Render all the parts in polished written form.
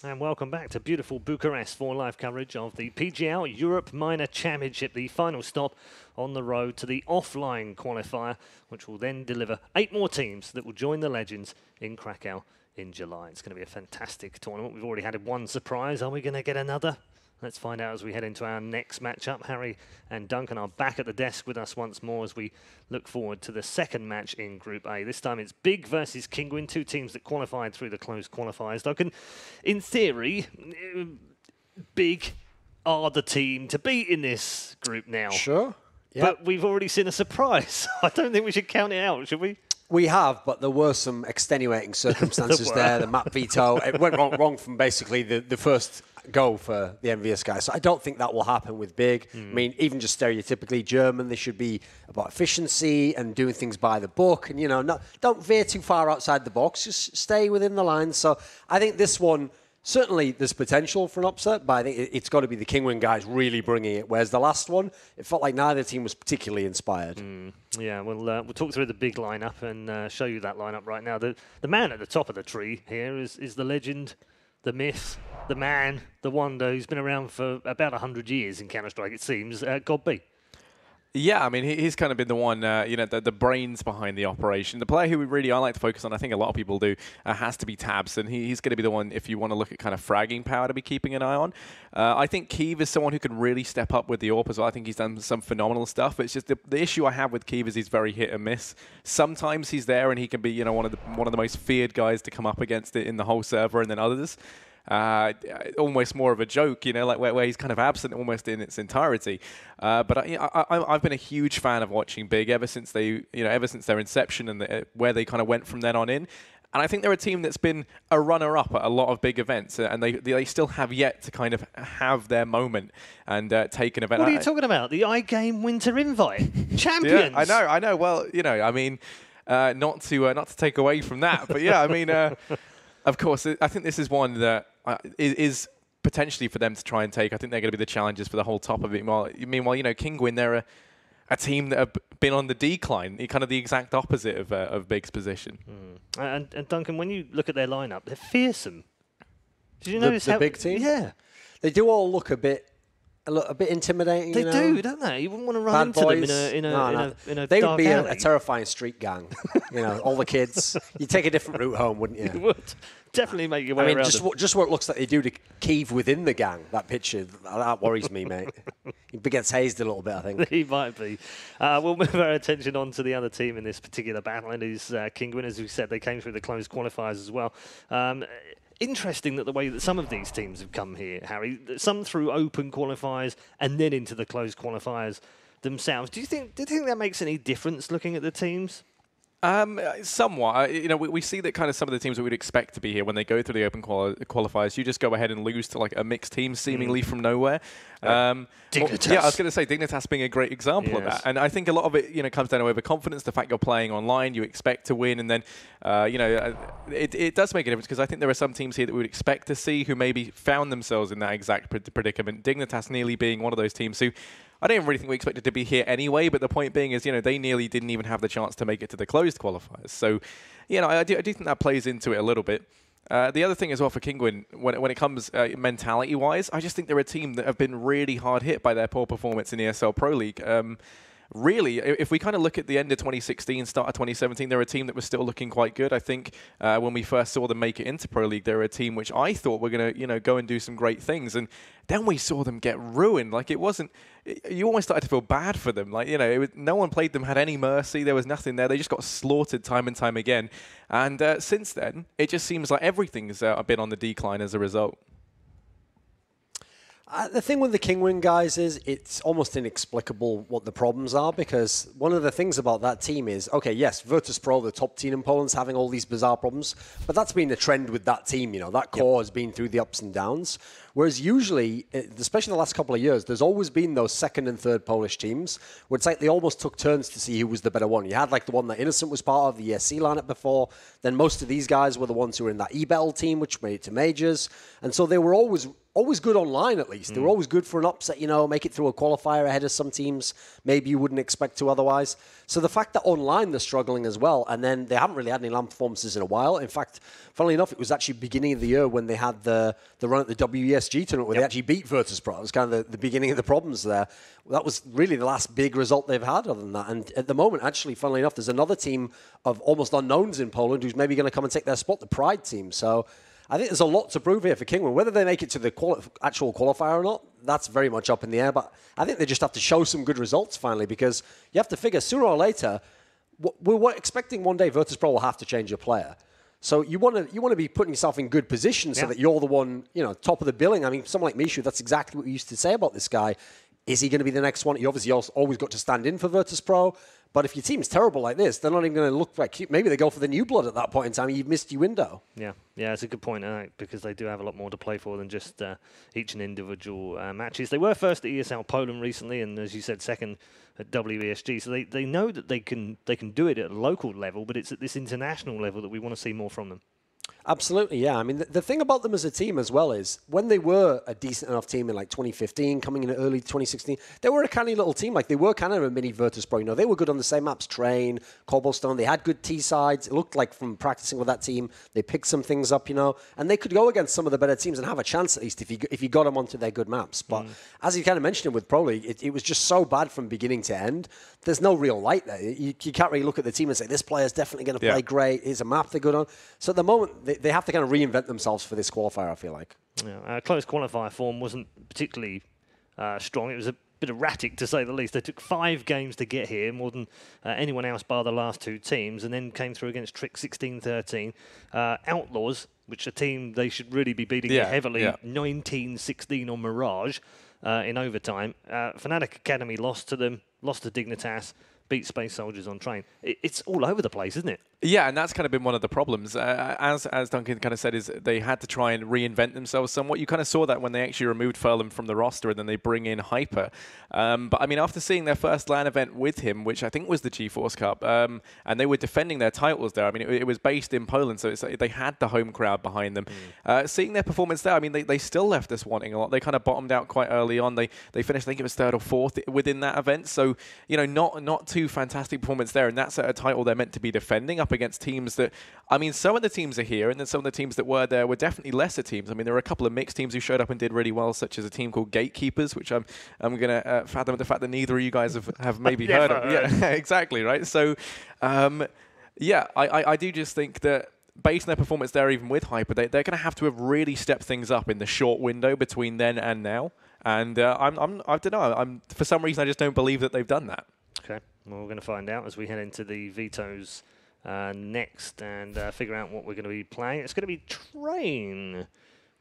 And welcome back to beautiful Bucharest for live coverage of the PGL Europe Minor Championship, the final stop on the road to the offline qualifier, which will then deliver 8 more teams that will join the Legends in Krakow in July. It's going to be a fantastic tournament. We've already had one surprise. Are we going to get another? Let's find out as we head into our next matchup. Harry and Duncan are back at the desk with us once more as we look forward to the second match in Group A. This time it's Big versus Kinguin, 2 teams that qualified through the closed qualifiers. Duncan, in theory, Big are the team to beat in this group now. Sure. Yep. But we've already seen a surprise. I don't think we should count it out, should we? We have, but there were some extenuating circumstances there. The map veto, it went wrong from basically the first go for the envious guys. So I don't think that will happen with Big. I mean, even just stereotypically German, they should be about efficiency and doing things by the book. And, you know, don't veer too far outside the box. Just stay within the lines. So I think this one, certainly there's potential for an upset, but I think it's got to be the Kinguin guys really bringing it. Whereas the last one, it felt like neither team was particularly inspired. Yeah, we'll talk through the Big lineup and show you that lineup right now. The man at the top of the tree here is the legend, the myth, the man, the wonder, who's been around for about 100 years in Counter-Strike, it seems, God B. Yeah, I mean, he's kind of been the one, you know, the brains behind the operation. The player who I like to focus on, I think a lot of people do, has to be Tabs, and he's going to be the one, if you want to look at kind of fragging power, to be keeping an eye on. I think Keeve is someone who can really step up with the AWP as well. I think he's done some phenomenal stuff. It's just the issue I have with Keeve is he's very hit and miss. Sometimes he's there and he can be, you know, one of the most feared guys to come up against it in the whole server, and then others. Almost more of a joke, you know, like where he's kind of absent almost in its entirety. But I've been a huge fan of watching Big ever since their inception and where they kind of went from then on in. And I think they're a team that's been a runner-up at a lot of big events, and they still have yet to kind of have their moment and take an event. What are you talking about? The iGame Winter Invite champions. Yeah, I know. Well, you know, I mean, not to take away from that, but yeah, I mean. Of course, I think this is one that is potentially for them to try and take. I think they're going to be the challengers for the whole top of it. Meanwhile, you know, Kinguin, they're a team that have been on the decline, kind of the exact opposite of Big's position. And Duncan, when you look at their lineup, they're fearsome. Did you notice the Big team? Yeah. They do all look a bit intimidating. They do, don't they? You wouldn't want to run into them in a They dark would be alley. a terrifying street gang. You know, all the kids. You'd take a different route home, wouldn't you? You would. Definitely make your way around just what it looks like they do to Keeve within the gang, that picture, that worries me, mate. He gets hazed a little bit, I think. He might be. We'll move our attention on to the other team in this particular battle, and is Kinguin. As we said, they came through the closed qualifiers as well. Interesting that the way that some of these teams have come here, Harry, some through open qualifiers and then into the closed qualifiers themselves. Do you think that makes any difference looking at the teams? Somewhat. You know, we see that kind of some of the teams that we'd expect to be here when they go through the open qualifiers, you just go ahead and lose to like a mixed team seemingly from nowhere. Dignitas. Yeah, I was going to say Dignitas being a great example of that. And I think a lot of it, you know, comes down to overconfidence, the fact you're playing online, you expect to win, and then, you know, it does make a difference because I think there are some teams here that we would expect to see who maybe found themselves in that exact predicament. Dignitas nearly being one of those teams who I don't really think we expected to be here anyway, but the point being is, you know, they nearly didn't even have the chance to make it to the closed qualifiers. So, you know, I do think that plays into it a little bit. The other thing as well for Kinguin, when it comes mentality-wise, I just think they're a team that have been really hard hit by their poor performance in ESL Pro League. Really, if we kind of look at the end of 2016, start of 2017, they're a team that was still looking quite good. I think when we first saw them make it into Pro League, they're a team which I thought were going to, you know, go and do some great things. And then we saw them get ruined. Like, it wasn't... You almost started to feel bad for them. Like, you know, no one played them, had any mercy. There was nothing there. They just got slaughtered time and time again. And since then, it just seems like everything's been on the decline as a result. The thing with the Kinguin guys is it's almost inexplicable what the problems are, because one of the things about that team is, okay, yes, Virtus.pro, the top team in Poland's having all these bizarre problems, but that's been a trend with that team, you know. That core has been through the ups and downs. Whereas usually, especially the last couple of years, there's always been those second and third Polish teams where it's like they almost took turns to see who was the better one. You had like the one that Innocent was part of, the ESC lineup before. Then most of these guys were the ones who were in that eBettle team, which made it to majors. And so they were always good online, at least. They were always good for an upset, make it through a qualifier ahead of some teams maybe you wouldn't expect to otherwise. So the fact that online they're struggling as well, and then they haven't really had any LAN performances in a while. In fact, funnily enough, it was actually beginning of the year when they had the run at the WESG tournament where they actually beat Virtus.pro. It was kind of the beginning of the problems there. That was really the last big result they've had other than that. And at the moment, actually, funnily enough, there's another team of almost unknowns in Poland who's maybe going to come and take their spot, the Pride team. So I think there's a lot to prove here for Kinguin. Whether they make it to the actual qualifier or not, that's very much up in the air. But I think they just have to show some good results finally, because you have to figure sooner or later, we're expecting one day Virtus.pro will have to change a player. So you want to be putting yourself in good position so that you're the one, top of the billing. I mean, someone like Mishu, that's exactly what we used to say about this guy. Is he going to be the next one? He obviously always got to stand in for Virtus.pro. But if your team's terrible like this, they're not even going to look like... Maybe they go for the new blood at that point in time. You've missed your window. Yeah, it's a good point, because they do have a lot more to play for than just each and individual matches. They were first at ESL Poland recently, and as you said, second at WESG. So they know that they can do it at a local level, but it's at this international level that we want to see more from them. Absolutely, yeah. I mean, the thing about them as a team as well is when they were a decent enough team in like 2015, coming in early 2016, they were a canny little team. Like they were kind of a mini Virtus.pro. They were good on the same maps, Train, Cobblestone. They had good T-sides. It looked like from practicing with that team, they picked some things up, and they could go against some of the better teams and have a chance at least if you got them onto their good maps. But as you kind of mentioned with Pro League, it was just so bad from beginning to end. There's no real light there. You can't really look at the team and say, this player's definitely going to play great. Here's a map they're good on. So at the moment, they have to kind of reinvent themselves for this qualifier, I feel like. Yeah, close qualifier form wasn't particularly strong. It was a bit erratic, to say the least. They took 5 games to get here, more than anyone else bar the last 2 teams, and then came through against Trick 16-13. Outlaws, which a team they should really be beating heavily, 19-16 on Mirage in overtime. Fnatic Academy lost to them, lost to Dignitas, beat Space Soldiers on Train. It's all over the place, isn't it? Yeah, and that's kind of been one of the problems. As Duncan kind of said, is they had to try and reinvent themselves somewhat. You kind of saw that when they actually removed Furlan from the roster and then they bring in Hyper. But I mean, after seeing their first LAN event with him, which I think was the GeForce Cup, and they were defending their titles there. I mean, it was based in Poland, so they had the home crowd behind them. Seeing their performance there, I mean, they still left us wanting a lot. They kind of bottomed out quite early on. They finished, I think it was 3rd or 4th within that event. So, not too fantastic performance there. And that's a title they're meant to be defending up against teams that, I mean, some of the teams are here, and then some of the teams that were there were definitely lesser teams. I mean, there were a couple of mixed teams who showed up and did really well, such as a team called Gatekeepers, which I'm going to fathom the fact that neither of you guys have maybe heard of. Yeah, exactly, right? So, I do just think that based on their performance there, even with Hyper, they're going to have really stepped things up in the short window between then and now. And I don't know. For some reason, I just don't believe that they've done that. Okay, well, we're going to find out as we head into the vetoes next and figure out what we're going to be playing. It's going to be Train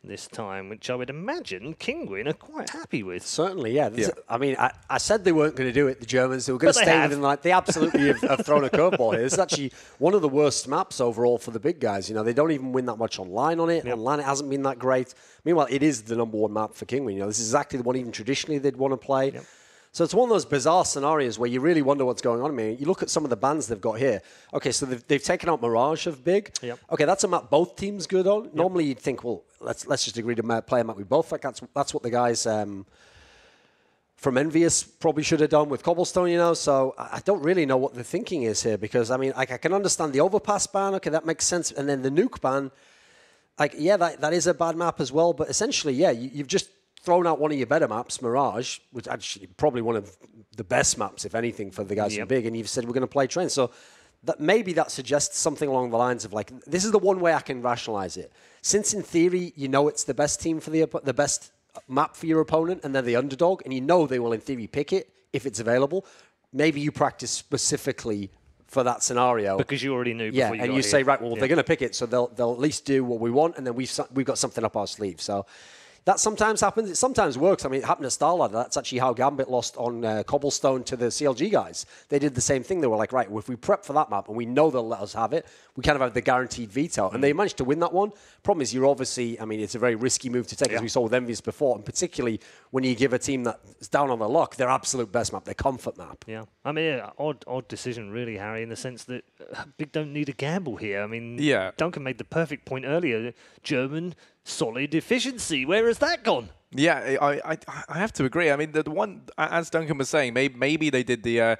this time, which I would imagine Kinguin are quite happy with. Certainly, yeah. I mean, I said they weren't going to do it, the Germans. They were going to stay within, like, they absolutely have thrown a curveball here. It's actually one of the worst maps overall for the big guys. They don't even win that much online on it. Yep. Online, it hasn't been that great. Meanwhile, it is the #1 map for Kinguin. This is exactly the one even traditionally they'd want to play. Yep. So it's one of those bizarre scenarios where you really wonder what's going on. I mean, you look at some of the bans they've got here. Okay, so they've taken out Mirage of Big. Yep. Okay, that's a map both teams good on. Yep. Normally you'd think, well, let's just agree to play a map we both like. That's what the guys from Envious probably should have done with Cobblestone, So I don't really know what the thinking is here, because, I mean, I can understand the Overpass ban. Okay, that makes sense. And then the Nuke ban, that is a bad map as well. But essentially, you've just thrown out one of your better maps, Mirage, which actually probably one of the best maps, if anything, for the guys from Big, and you've said we're going to play Train. So maybe that suggests something along the lines of, like, this is the one way I can rationalize it. Since in theory, it's the best team for the best map for your opponent, and they're the underdog, and they will in theory pick it if it's available. Maybe you practice specifically for that scenario. Because you already knew before you say, right, well, they're going to pick it, so they'll at least do what we want, and then we've got something up our sleeve. So that sometimes happens. It sometimes works. I mean, it happened at Starladder. That's actually how Gambit lost on Cobblestone to the CLG guys. They did the same thing. They were like, right, well, if we prep for that map and we know they'll let us have it, we kind of have the guaranteed veto. And they managed to win that one. Problem is, you're obviously, I mean, it's a very risky move to take, as we saw with Envious before, and particularly when you give a team that's down on the luck their absolute best map, their comfort map. Yeah. I mean, odd decision, really, Harry, in the sense that Big don't need a gamble here. I mean, Duncan made the perfect point earlier. German solid efficiency. Where has that gone? Yeah, I have to agree. I mean, the one, as Duncan was saying, maybe they did the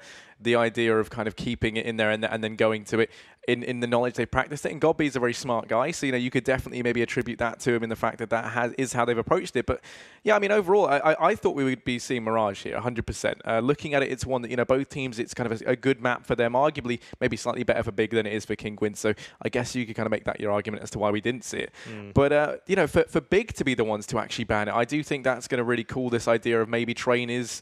idea of kind of keeping it in there and then going to it in the knowledge they practiced it. And Godby is a very smart guy, so you could definitely maybe attribute that to him in the fact that is how they've approached it. But yeah, I mean, overall, I thought we would be seeing Mirage here, 100%. Looking at it, it's one that both teams, it's kind of a good map for them. Arguably, maybe slightly better for Big than it is for Kinguin. So I guess you could kind of make that your argument as to why we didn't see it. But for Big to be the ones to actually ban it, I do think that's going to really cool this idea of maybe Train is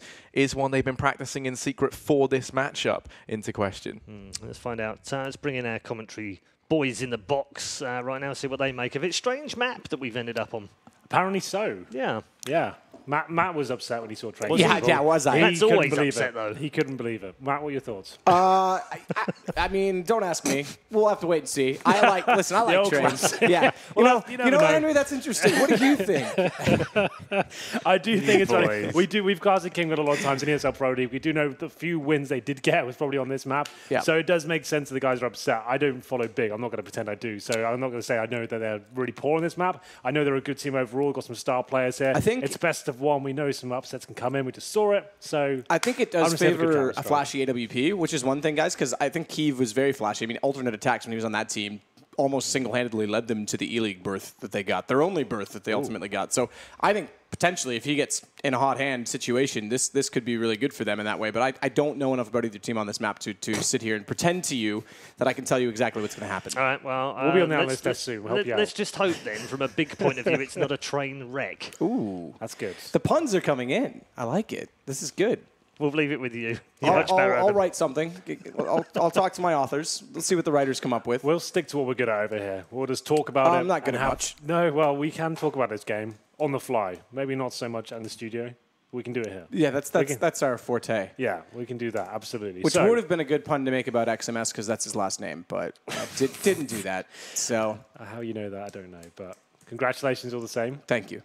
one they've been practicing in secret for this matchup into question. Let's find out. Let's bring in our commentary boys in the box right now, see what they make of it. Strange map that we've ended up on. Apparently so. Yeah. Yeah. Matt was upset when he saw Train. Yeah, was I? That's always upset, though. He couldn't believe it. Matt, what are your thoughts? I mean, don't ask me. We'll have to wait and see. I like trains. Yeah. Well, you know, Henry, that's interesting. What do you think? I do think it's funny. We've casted Kinguin a lot of times in ESL Pro League. We do know the few wins they did get was probably on this map. Yeah. So it does make sense that the guys are upset. I don't follow Big. I'm not going to pretend I do. So I'm not going to say I know that they're really poor on this map. I know they're a good team overall. Got some star players here. I think it's best of one. We know some upsets can come in. We just saw it. So I think it does favor a flashy AWP, which is one thing, guys, because I think Kiev was very flashy. I mean, alternate attacks when he was on that team almost single-handedly led them to the E-League berth that they got, their only berth that they ultimately got. So I think potentially if he gets in a hot hand situation, this could be really good for them in that way. But I don't know enough about either team on this map to sit here and pretend to you that I can tell you exactly what's going to happen. All right, well, we'll be on the analyst test soon. We'll help you out. Let's just hope then, from a Big point of view, it's not a train wreck. Ooh. That's good. The puns are coming in. I like it. This is good. We'll leave it with you. I'll write something. I'll talk to my authors. Let's see what the writers come up with. We'll stick to what we're good at over here. We'll just talk about it. I'm not good at much. No, well, we can talk about this game on the fly. Maybe not so much in the studio. We can do it here. Yeah, that's our forte. Yeah, we can do that, absolutely. Which would have been a good pun to make about XMS because that's his last name, but didn't do that. So how you know that, I don't know. But congratulations all the same. Thank you.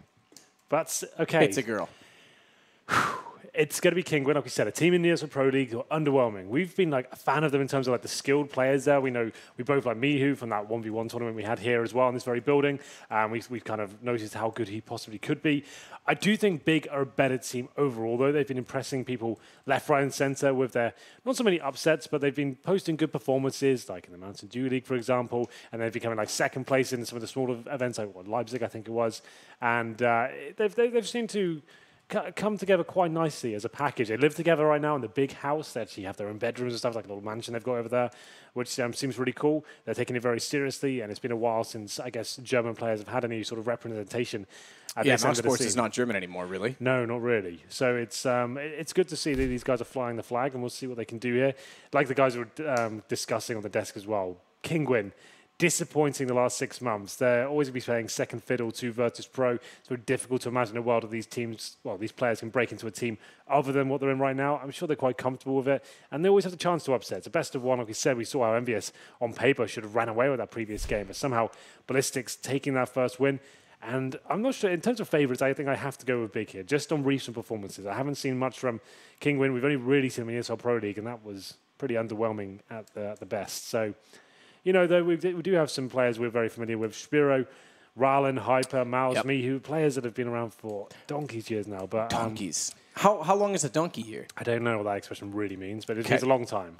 But, okay. It's a girl. It's going to be Kinguin, like we said, a team in the ESL Pro League who are underwhelming. We've been like a fan of them in terms of like the skilled players there. We know we both like Mihu from that 1v1 tournament we had here as well in this very building. We've kind of noticed how good he possibly could be. I do think Big are a better team overall, though. They've been impressing people left, right, and center with their not so many upsets, but they've been posting good performances, like in the Mountain Dew League, for example, and they've becoming like second place in some of the smaller events, like Leipzig, I think it was. And they've seemed to come together quite nicely as a package. They live together right now in the big house. They actually have their own bedrooms and stuff, like a little mansion they've got over there, which seems really cool. They're taking it very seriously, and it's been a while since, I guess, German players have had any sort of representation. Yeah, Sports is not German anymore, really. No, not really. So it's good to see that these guys are flying the flag, and we'll see what they can do here. Like the guys were discussing on the desk as well, Kinguin, disappointing the last 6 months. They're always going to be playing second fiddle to Virtus Pro. It's very difficult to imagine a world of these teams, well, these players can break into a team other than what they're in right now. I'm sure they're quite comfortable with it. And they always have the chance to upset. It's a best of one. Like we said, we saw how Envious on paper should have ran away with that previous game. But somehow Ballistics taking that first win. And I'm not sure, in terms of favourites, I think I have to go with Big here, just on recent performances. I haven't seen much from Kinguin. We've only really seen him in the ESL Pro League, and that was pretty underwhelming at the best. So, you know, though, we do have some players we're very familiar with. Spiro, Ralen, Hyper, Mouse, Mihu, players that have been around for donkey's years now. But donkeys. How long is a donkey here? I don't know what that expression really means, but it means a long time.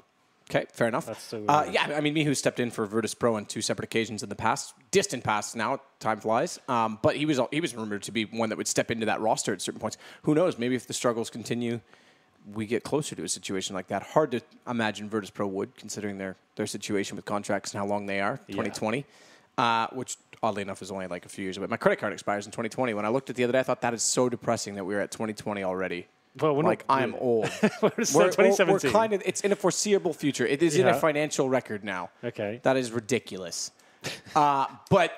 Okay, fair enough. Yeah, I mean, Mihu stepped in for Virtus Pro on 2 separate occasions in the past, distant past now, time flies. But he was rumored to be one that would step into that roster at certain points. Who knows, maybe if the struggles continue, we get closer to a situation like that. Hard to imagine Virtus Pro would, considering their situation with contracts and how long they are, 2020, which oddly enough is only like a few years away. My credit card expires in 2020. When I looked at it the other day, I thought that is so depressing that we're at 2020 already. Well, we're like, I'm old. We're 2017. We're kind of, it's in a foreseeable future. It is in a financial record now. Okay. That is ridiculous. But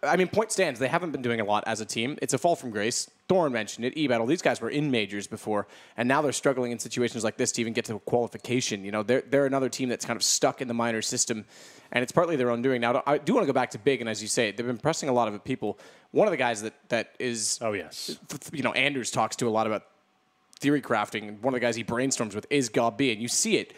I mean, point stands. They haven't been doing a lot as a team. It's a fall from grace. Thorne mentioned it. E-Battle. These guys were in majors before, and now they're struggling in situations like this to even get to qualification. You know, they're another team that's kind of stuck in the minor system, and it's partly their own doing. Now, I do want to go back to Big, and as you say, they've been pressing a lot of people. One of the guys that is, oh yes, you know, Anders talks to a lot about theory crafting, and one of the guys he brainstorms with is Gob B, and you see it.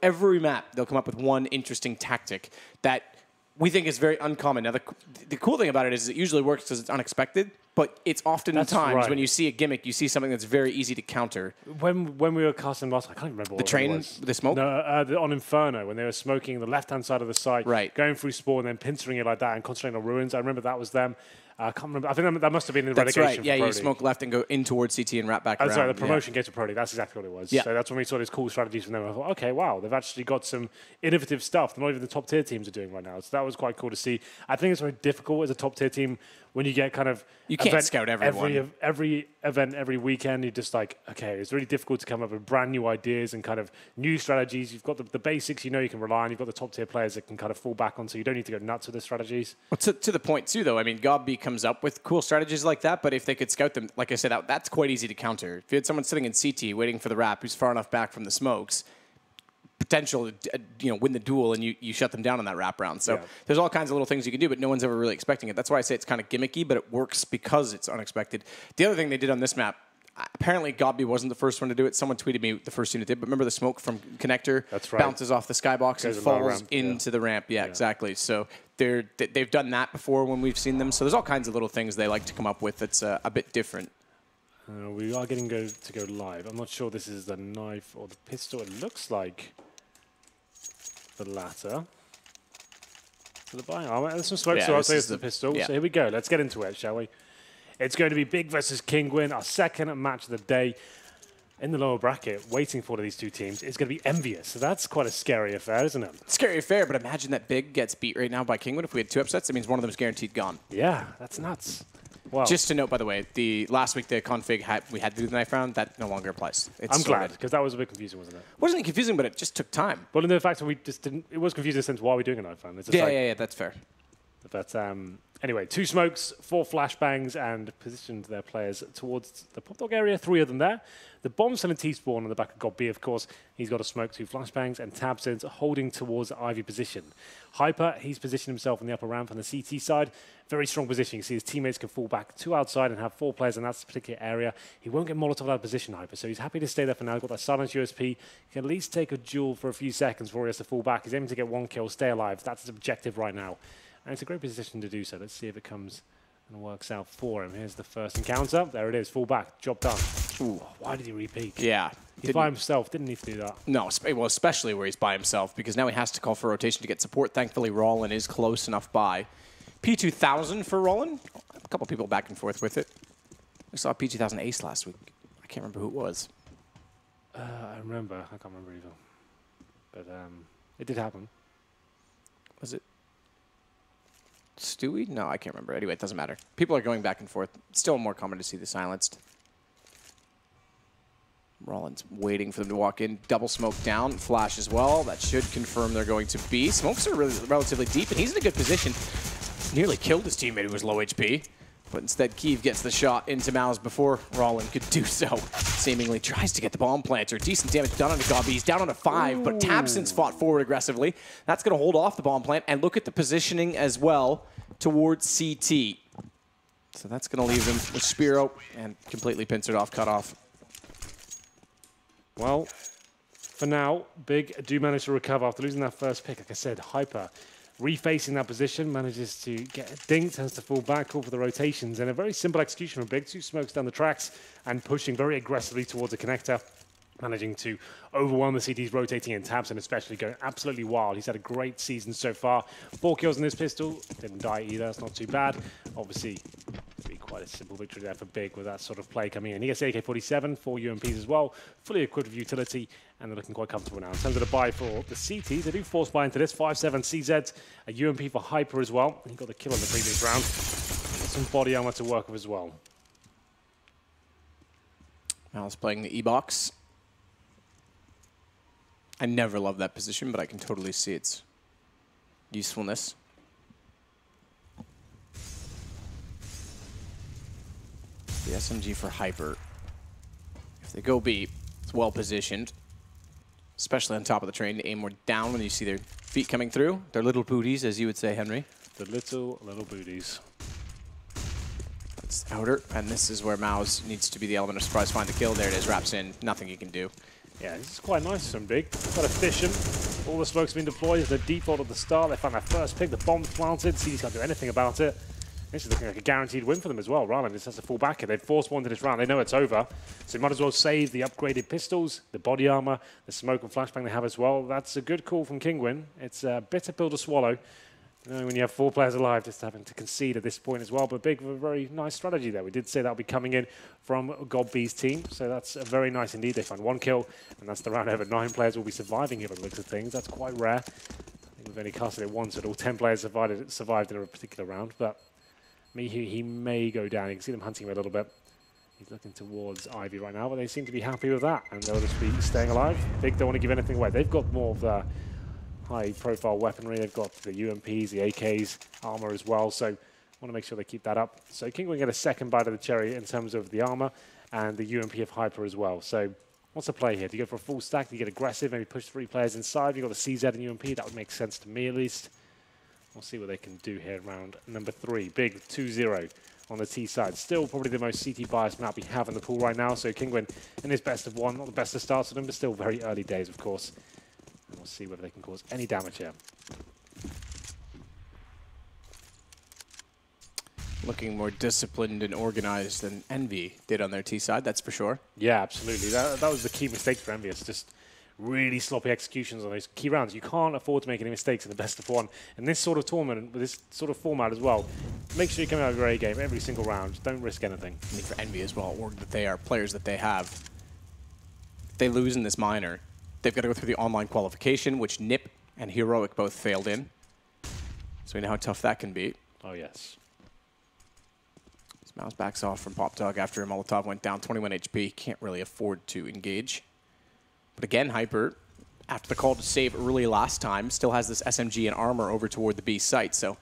Every map, they'll come up with one interesting tactic that we think is very uncommon. Now, the cool thing about it is it usually works because it's unexpected, but it's oftentimes when you see a gimmick, you see something that's very easy to counter. When we were casting last, I can't remember what the train, it was. the smoke? No, on Inferno, when they were smoking the left-hand side of the site, going through Spawn and then pincering it like that and concentrating on ruins. I remember that was them. I can't remember. I think that must have been in that's relegation. Right. Yeah, for you smoke left and go in towards CT and wrap back around. Sorry, the promotion gate to Pro League. That's exactly what it was. Yeah. So that's when we saw these cool strategies from them. I thought, okay, wow, they've actually got some innovative stuff that not even the top tier teams are doing right now. So that was quite cool to see. I think it's very difficult as a top tier team when you get kind of you can't scout everyone. Every event, every weekend, you're just like, okay, it's really difficult to come up with brand new ideas and kind of new strategies. You've got the basics, you know, you can rely on. You've got the top tier players that can kind of fall back on, so you don't need to go nuts with the strategies. Well, to the point too, though. I mean, Gob B comes up with cool strategies like that, but if they could scout them, like I said, that's quite easy to counter. If you had someone sitting in CT waiting for the wrap who's far enough back from the smokes, potential to win the duel, and you shut them down on that wrap round. So there's all kinds of little things you can do, but no one's ever really expecting it. That's why I say it's kind of gimmicky, but it works because it's unexpected. The other thing they did on this map, apparently Gob B wasn't the first one to do it. Someone tweeted me the first unit did, but remember the smoke from Connector bounces off the skybox and falls into the ramp. Yeah, exactly. So they've done that before when we've seen them. So there's all kinds of little things they like to come up with that's a bit different. We are getting to go live. I'm not sure this is the knife or the pistol. It looks like the latter. So the buying armor. There's some smoke, so I'll say it's the pistol. So here we go. Let's get into it, shall we? It's going to be Big versus Kinguin, our second match of the day. In the lower bracket, waiting for these two teams, is going to be Envious. So that's quite a scary affair, isn't it? Scary affair, but imagine that Big gets beat right now by Kinguin. If we had 2 upsets, that means one of them is guaranteed gone. Yeah, that's nuts. Well, just to note, by the way, the last week the config we had to do the knife round, that no longer applies. I'm glad, because that was a bit confusing, wasn't it? It wasn't confusing, but it just took time. Well, in the fact that we just didn't, it was confusing in the sense, why are we doing a knife round? Yeah, that's fair. But anyway, 2 smokes, 4 flashbangs, and positioned their players towards the pop dog area, 3 of them there. The bomb selling T-spawn on the back of Gob B, of course. He's got a smoke, 2 flashbangs, and Tabsins holding towards the Ivy position. Hyper, he's positioned himself on the upper ramp on the CT side. Very strong position. You see his teammates can fall back 2 outside and have 4 players in that particular area. He won't get Molotov out of position, Hyper, so he's happy to stay there for now. Got that silence USP. He can at least take a duel for a few seconds before he has to fall back. He's aiming to get 1 kill, stay alive. That's his objective right now. And it's a great position to do so. Let's see if it comes and works out for him. Here's the first encounter. There it is. Fall back. Job done. Ooh, why did he repeat? Yeah. He's by himself. Didn't need to do that. No, well, especially where he's by himself, because now he has to call for rotation to get support. Thankfully, Rollin is close enough by. P2000 for Rollin. A couple people back and forth with it. We saw P2000 ace last week. I can't remember who it was. I remember. I can't remember either. But it did happen. Was it Stewie? No, I can't remember. Anyway, it doesn't matter. People are going back and forth. It's still more common to see the silenced. Rollin's waiting for them to walk in. Double smoke down. Flash as well. That should confirm they're going to be. Smokes are relatively deep, and he's in a good position. Nearly killed his teammate who was low HP. But instead, Kiev gets the shot into Mouse before Rollin could do so. Seemingly tries to get the bomb planter. Decent damage done on the Gob B. He's down on a 5, but Tabson's fought forward aggressively. That's going to hold off the bomb plant. And look at the positioning as well towards CT. So that's going to leave him with Spiro and completely pincered off, cut off. Well, for now, Big do manage to recover after losing that first pick. Like I said, Hyper refacing that position, manages to get dinked, has to fall back, call for the rotations, and a very simple execution from Big. 2 smokes down the tracks and pushing very aggressively towards the connector, managing to overwhelm the CTs rotating in tabs, and especially going absolutely wild. He's had a great season so far. 4 kills in this pistol, didn't die either, that's not too bad. Obviously, it'd be quite a simple victory there for Big with that sort of play coming in. He gets AK-47, 4 UMPs as well, fully equipped with utility, and they're looking quite comfortable now. In terms of the buy for the CTs, they do force buy into this. 5.7 CZ, a UMP for Hyper as well. He got the kill in the previous round. Got some body armor to work with as well. Mal's playing the E-box. I never loved that position, but I can totally see its usefulness. the SMG for Hyper. If they go B, it's well positioned, especially on top of the train to aim more down when you see their feet coming through. Their little booties, as you would say, Henry. The little booties. It's outer, and this is where Maus needs to be the element of surprise, find the kill. There it is, wraps in, nothing you can do. Yeah, this is quite nice from Big. Quite efficient. All the smoke's been deployed as the default at the start. They found that first pick, the bomb's planted. CD's can't do anything about it. This is looking like a guaranteed win for them as well. Ryland just has to fall back here. They've forced one to this round. They know it's over. So you might as well save the upgraded pistols, the body armor, the smoke and flashbang they have as well. That's a good call from Kinguin. It's a bitter pill to swallow. When you have 4 players alive, just having to concede at this point as well. But Big, a very nice strategy there. We did say that'll be coming in from Godby's team, so that's very nice indeed. They find 1 kill, and that's the round over. 9 players will be surviving here by the looks of things. That's quite rare. I think we've only casted it once, and all 10 players survived in a particular round. But Mihu, he may go down. You can see them hunting him a little bit. He's looking towards Ivy right now, but they seem to be happy with that, and they'll just be staying alive. Big don't want to give anything away. They've got more of the high-profile weaponry. They've got the UMPs, the AKs, armor as well, so want to make sure they keep that up. So Kinguin get a second bite of the cherry in terms of the armor and the UMP of Hyper as well. So what's the play here? Do you go for a full stack? Do you get aggressive, maybe push 3 players inside? You've got the CZ and UMP. That would make sense to me at least. We'll see what they can do here in round number 3. Big 2-0 on the T side. Still probably the most CT biased map we have in the pool right now. So Kinguin in his best of 1, not the best of starts for them, but still very early days, of course. And we'll see whether they can cause any damage here. Looking more disciplined and organized than Envy did on their T side, that's for sure. Yeah, absolutely. That was the key mistake for Envy. It's just really sloppy executions on those key rounds. You can't afford to make any mistakes in the best of 1. In this sort of tournament, with this sort of format as well, make sure you come out of your A game every single round. Don't risk anything. I mean, for Envy as well, org that they are, players that they have, if they lose in this minor, they've got to go through the online qualification, which Nip and Heroic both failed in. So we know how tough that can be. Oh, yes. Mouse backs off from Pop Dog after Molotov went down 21 HP. Can't really afford to engage. But again, Hyper, after the call to save early last time, still has this SMG and armor over toward the B site. So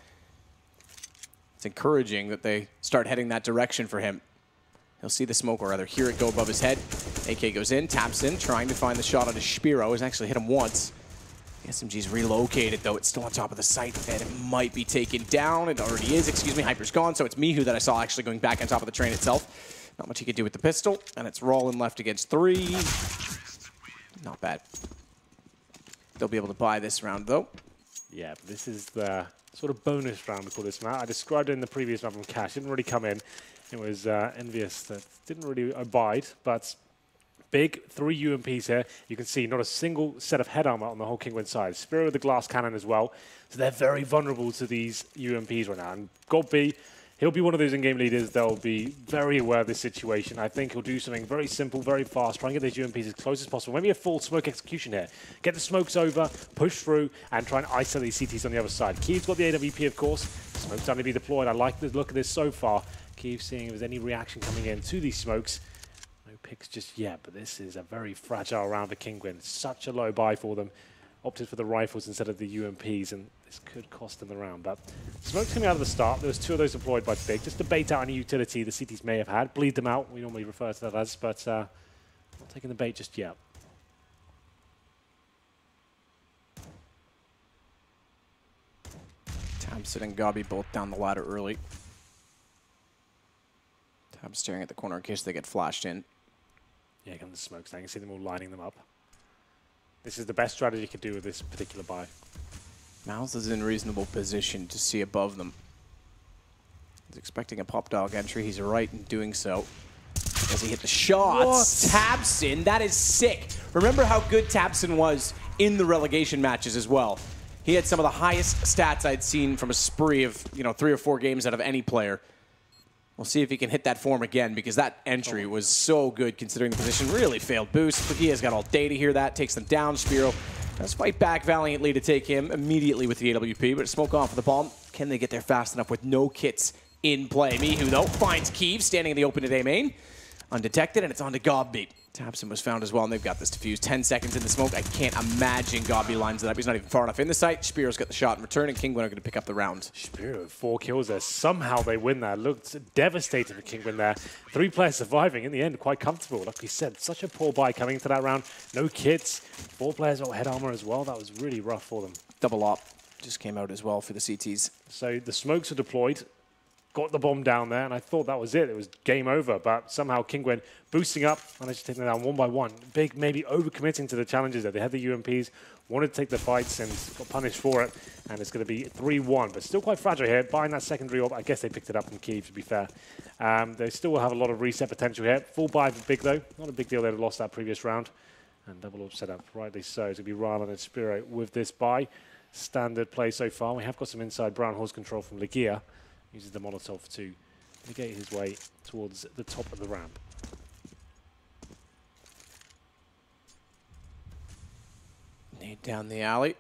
it's encouraging that they start heading that direction for him. He'll see the smoke, or rather hear it go above his head. AK goes in, taps in, trying to find the shot on his Spiro. Has actually hit him once. The SMG's relocated, though. It's still on top of the site, and it might be taken down. It already is, excuse me. Hyper's gone, so it's Mihu that I saw actually going back on top of the train itself. Not much he could do with the pistol, and it's Rollin left against 3. Not bad. They'll be able to buy this round, though. Yeah, but this is the sort of bonus round we call this map. I described it in the previous round from Cash. Didn't really come in. It was Envious that didn't really abide, but Big 3 UMPs here. You can see not a single set of head armor on the whole Kinguin side. Spiro with the glass cannon as well. So they're very vulnerable to these UMPs right now. And Godby, he'll be one of those in-game leaders. They'll be very aware of this situation. I think he'll do something very simple, very fast, try and get these UMPs as close as possible. Maybe a full smoke execution here. Get the smokes over, push through, and try and isolate these CTs on the other side. Kiev's got the AWP, of course. Smoke's starting to be deployed. I like the look of this so far. Kiev seeing if there's any reaction coming in to these smokes. No picks just yet, but this is a very fragile round for Kinguin. Such a low buy for them. Opted for the rifles instead of the UMPs, and this could cost them the round. But smoke's coming out of the start. There was 2 of those deployed by Big, just to bait out any utility the CTs may have had. Bleed them out, we normally refer to that as, but not taking the bait just yet. Tamsin and Gabi both down the ladder early. Tab staring at the corner in case they get flashed in. Yeah, come the smokes now. You can see them all lining them up. This is the best strategy you could do with this particular buy. Mouse is in reasonable position to see above them. He's expecting a Pop Dog entry. He's right in doing so. As he hit the shots, Tabson, that is sick. Remember how good Tabson was in the relegation matches as well. He had some of the highest stats I'd seen from a spree of 3 or 4 games out of any player. We'll see if he can hit that form again, because that entry was so good considering the position. Really failed boost. But he has got all day to hear that. Takes them down. Spiro does fight back valiantly to take him immediately with the AWP, but smoke off of the bomb. Can they get there fast enough with no kits in play? Mihu, though, finds Kiev standing in the open at A main. Undetected, and it's on to Godby. Tabson was found as well, and they've got this defused. 10 seconds in the smoke. I can't imagine Gobby lines it up. He's not even far enough in the sight. Spiro's got the shot in return, and Kinguin are going to pick up the round. Spiro, 4 kills there. Somehow they win that. Looked devastating for Kinguin there. 3 players surviving in the end, quite comfortable. Like we said, such a poor buy coming into that round. No kits. 4 players got head armor as well. That was really rough for them. Double op just came out as well for the CTs. So the smokes are deployed. Got the bomb down there, and I thought that was it. It was game over, but somehow Kinguin boosting up, managed to take them down 1 by 1. Big maybe overcommitting to the challenges there. They had the UMPs, wanted to take the fights, and got punished for it, and it's going to be 3-1, but still quite fragile here. Buying that secondary orb, I guess they picked it up from Kyiv, to be fair. They still will have a lot of reset potential here. Full buy for Big, though. Not a big deal. They'd lost that previous round, and double orb set up, rightly so. It's going to be Rylan and Spiro with this buy. Standard play so far. We have got some inside Brown horse control from Legia. Uses the Molotov to negate his way towards the top of the ramp. Nade down the alley.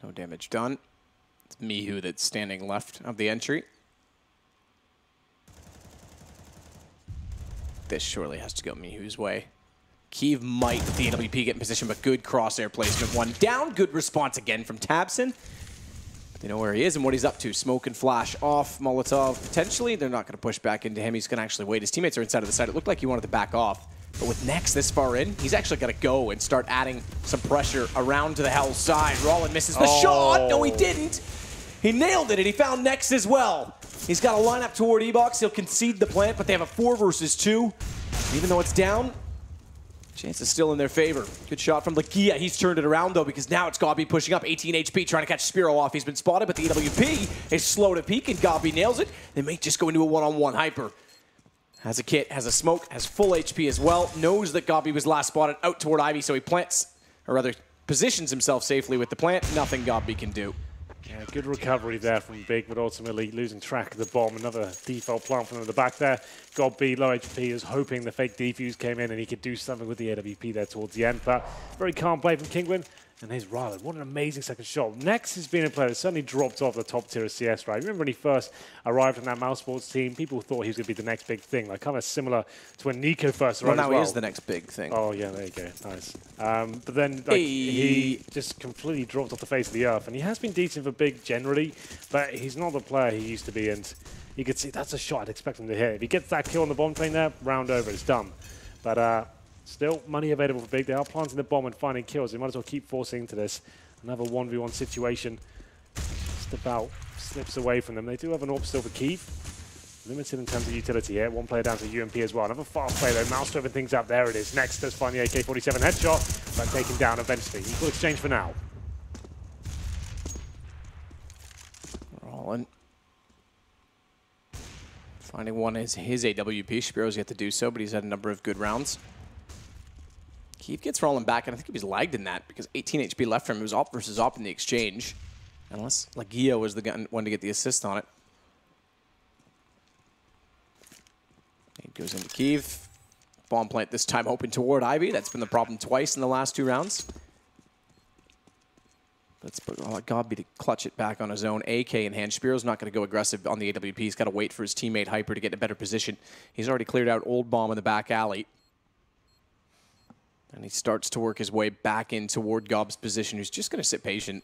No damage done. It's Mihu that's standing left of the entry. This surely has to go Mihu's way. Kyiv might, with the AWP, get in position, but good crosshair placement. 1 down. Good response again from Tabson. They know where he is and what he's up to. Smoke and flash off. Molotov potentially. They're not going to push back into him. He's going to actually wait. His teammates are inside of the side. It looked like he wanted to back off. But with Nex this far in, he's actually got to go and start adding some pressure around to the hell side. Rollin misses the shot. No, he didn't. He nailed it, and he found Nex as well. He's got a lineup toward E-Box. He'll concede the plant, but they have a 4 versus 2. Even though it's down, chance is still in their favor. Good shot from Legia. He's turned it around, though, because now it's Gobby pushing up. 18 HP, trying to catch Spiro off. He's been spotted, but the EWP is slow to peak, and Gobby nails it. They may just go into a one-on-one. Hyper has a kit, has a smoke, has full HP as well. Knows that Gobby was last spotted out toward Ivy, so he plants, or rather positions himself safely with the plant. Nothing Gobby can do. Yeah, good recovery there from Big, but ultimately losing track of the bomb. Another default plant from the back there. Gobby, low HP, is hoping the fake defuse came in and he could do something with the AWP there towards the end. But very calm play from Kinguin. And here's Rylan. What an amazing second shot. Next has been a player that certainly dropped off the top tier of CS, right? Remember when he first arrived in that Mouse Sports team, people thought he was going to be the next big thing. Like kind of similar to when Nico first arrived. Well, now he is the next big thing. Oh, yeah, there you go. Nice. But then like, he just completely dropped off the face of the earth. And he has been decent for Big generally, but he's not the player he used to be. And you could see that's a shot I'd expect him to hit. If he gets that kill on the bomb train there, round over, it's done. But still money available for Big. They are planting the bomb and finding kills. They might as well keep forcing into this. Another 1v1 situation. Just about slips away from them. They do have an AWP still for Kyiv. Limited in terms of utility here. 1 player down to UMP as well. Another fast play though. Mouse to open things up. There it is. Next does find the AK-47 headshot, but taken down eventually. Equal exchange for now. Rollin. Finding one is his AWP. Spiro's yet to do so, but he's had a number of good rounds. Kyiv gets Rollin back, and I think he was lagged in that because 18 HP left from him. It was op versus op in the exchange. Unless Legia was the one to get the assist on it. It goes into Kyiv. Bomb plant this time open toward Ivy. That's been the problem twice in the last 2 rounds. Let's put Gobby to clutch it back on his own. AK in hand. Spiro's not going to go aggressive on the AWP. He's got to wait for his teammate Hyper to get in a better position. He's already cleared out Old Bomb in the back alley. And he starts to work his way back in toward Gob's position, who's just going to sit patient.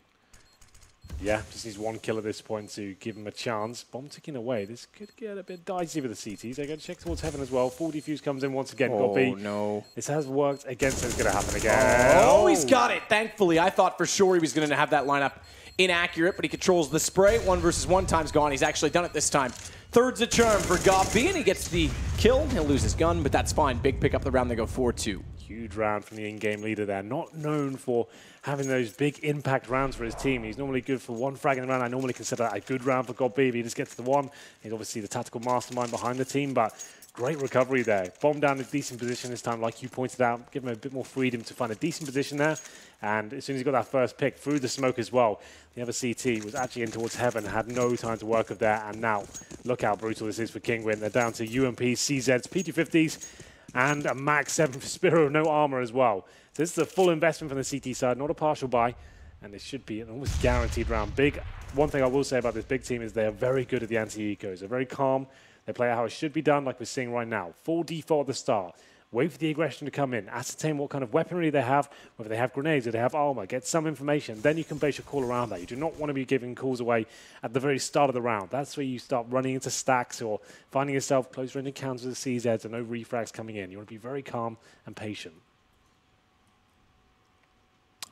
Yeah, just needs 1 kill at this point to give him a chance. Bomb ticking away. This could get a bit dicey with the CTs. They're going to check towards heaven as well. Full defuse comes in once again. Oh, Gobby. no. This has worked against him. It's going to happen again. Oh, he's got it. Thankfully, I thought for sure he was going to have that lineup inaccurate, but he controls the spray. 1 versus 1 time's gone. He's actually done it this time. Third's a charm for Gobby, and he gets the kill. He'll lose his gun, but that's fine. Big pick up the round. They go 4-2. Huge round from the in-game leader there. Not known for having those big impact rounds for his team. He's normally good for 1 frag in the round. I normally consider that a good round for Gobby if he just gets to the 1. He's obviously the tactical mastermind behind the team, but great recovery there. Bomb down in a decent position this time, like you pointed out. Give him a bit more freedom to find a decent position there. And as soon as he got that first pick, through the smoke as well, the other CT was actually in towards heaven, had no time to work with there. And now, look how brutal this is for Kinguin. They're down to UMPs, CZs, P250s, and a max 7 for Spiro, no armor as well. So this is a full investment from the CT side, not a partial buy, and it should be an almost guaranteed round. Big. One thing I will say about this Big team is they are very good at the anti-ecos. They're very calm. They play it how it should be done, like we're seeing right now. Full default at the start. Wait for the aggression to come in. Ascertain what kind of weaponry they have, whether they have grenades, or they have armor. Get some information. Then you can base your call around that. You do not want to be giving calls away at the very start of the round. That's where you start running into stacks or finding yourself close range encounters with CZs and no refrags coming in. You want to be very calm and patient.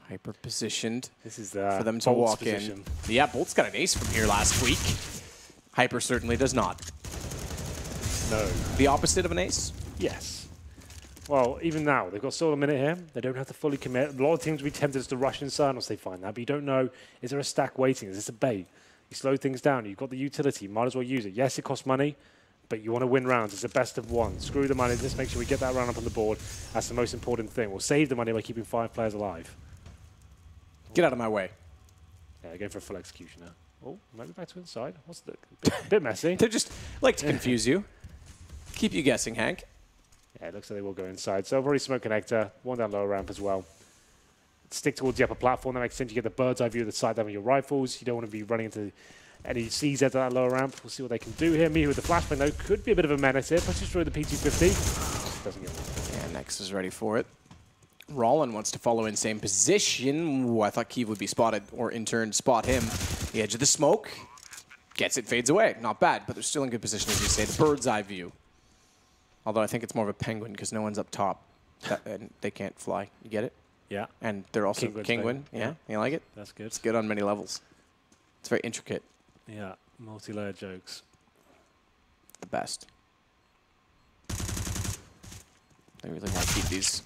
Hyper positioned. This is for them to walk position. in. Yeah, Bolt's got an ace from here last week. Hyper certainly does not. No. The opposite of an ace? Yes. Well, even now, they've got still a minute here. They don't have to fully commit. A lot of teams will be tempted to rush inside once they find that, but you don't know, is there a stack waiting? Is this a bait? You slow things down. You've got the utility. Might as well use it. Yes, it costs money, but you want to win rounds. It's a best of one. Screw the money. Let's make sure we get that round up on the board. That's the most important thing. We'll save the money by keeping 5 players alive. Get out of my way. Yeah, going for a full executioner. Oh, maybe back to inside. What's the bit messy? They just like to confuse you. Keep you guessing, Hank. Yeah, it looks like they will go inside. So I've already smoke connector, one down lower ramp as well. Stick towards the upper platform. That makes sense. You get the bird's eye view of the side down with your rifles. You don't want to be running into any CZ at that lower ramp. We'll see what they can do here. Mihu with the flashbang, though, could be a bit of a menace here. Pushes through the P250. Doesn't get one. Yeah, Nex is ready for it. Rollin wants to follow in same position. Ooh, I thought Keeve would be spotted, or in turn spot him. The edge of the smoke. Gets it, fades away. Not bad, but they're still in good position, as you say. The bird's eye view. Although I think it's more of a penguin because no one's up top. And they can't fly. You get it? Yeah. And they're also Kinguin. Yeah. Yeah. You like it? That's good. It's good on many levels. It's very intricate. Yeah. Multi-layer jokes. The best. They really want to keep these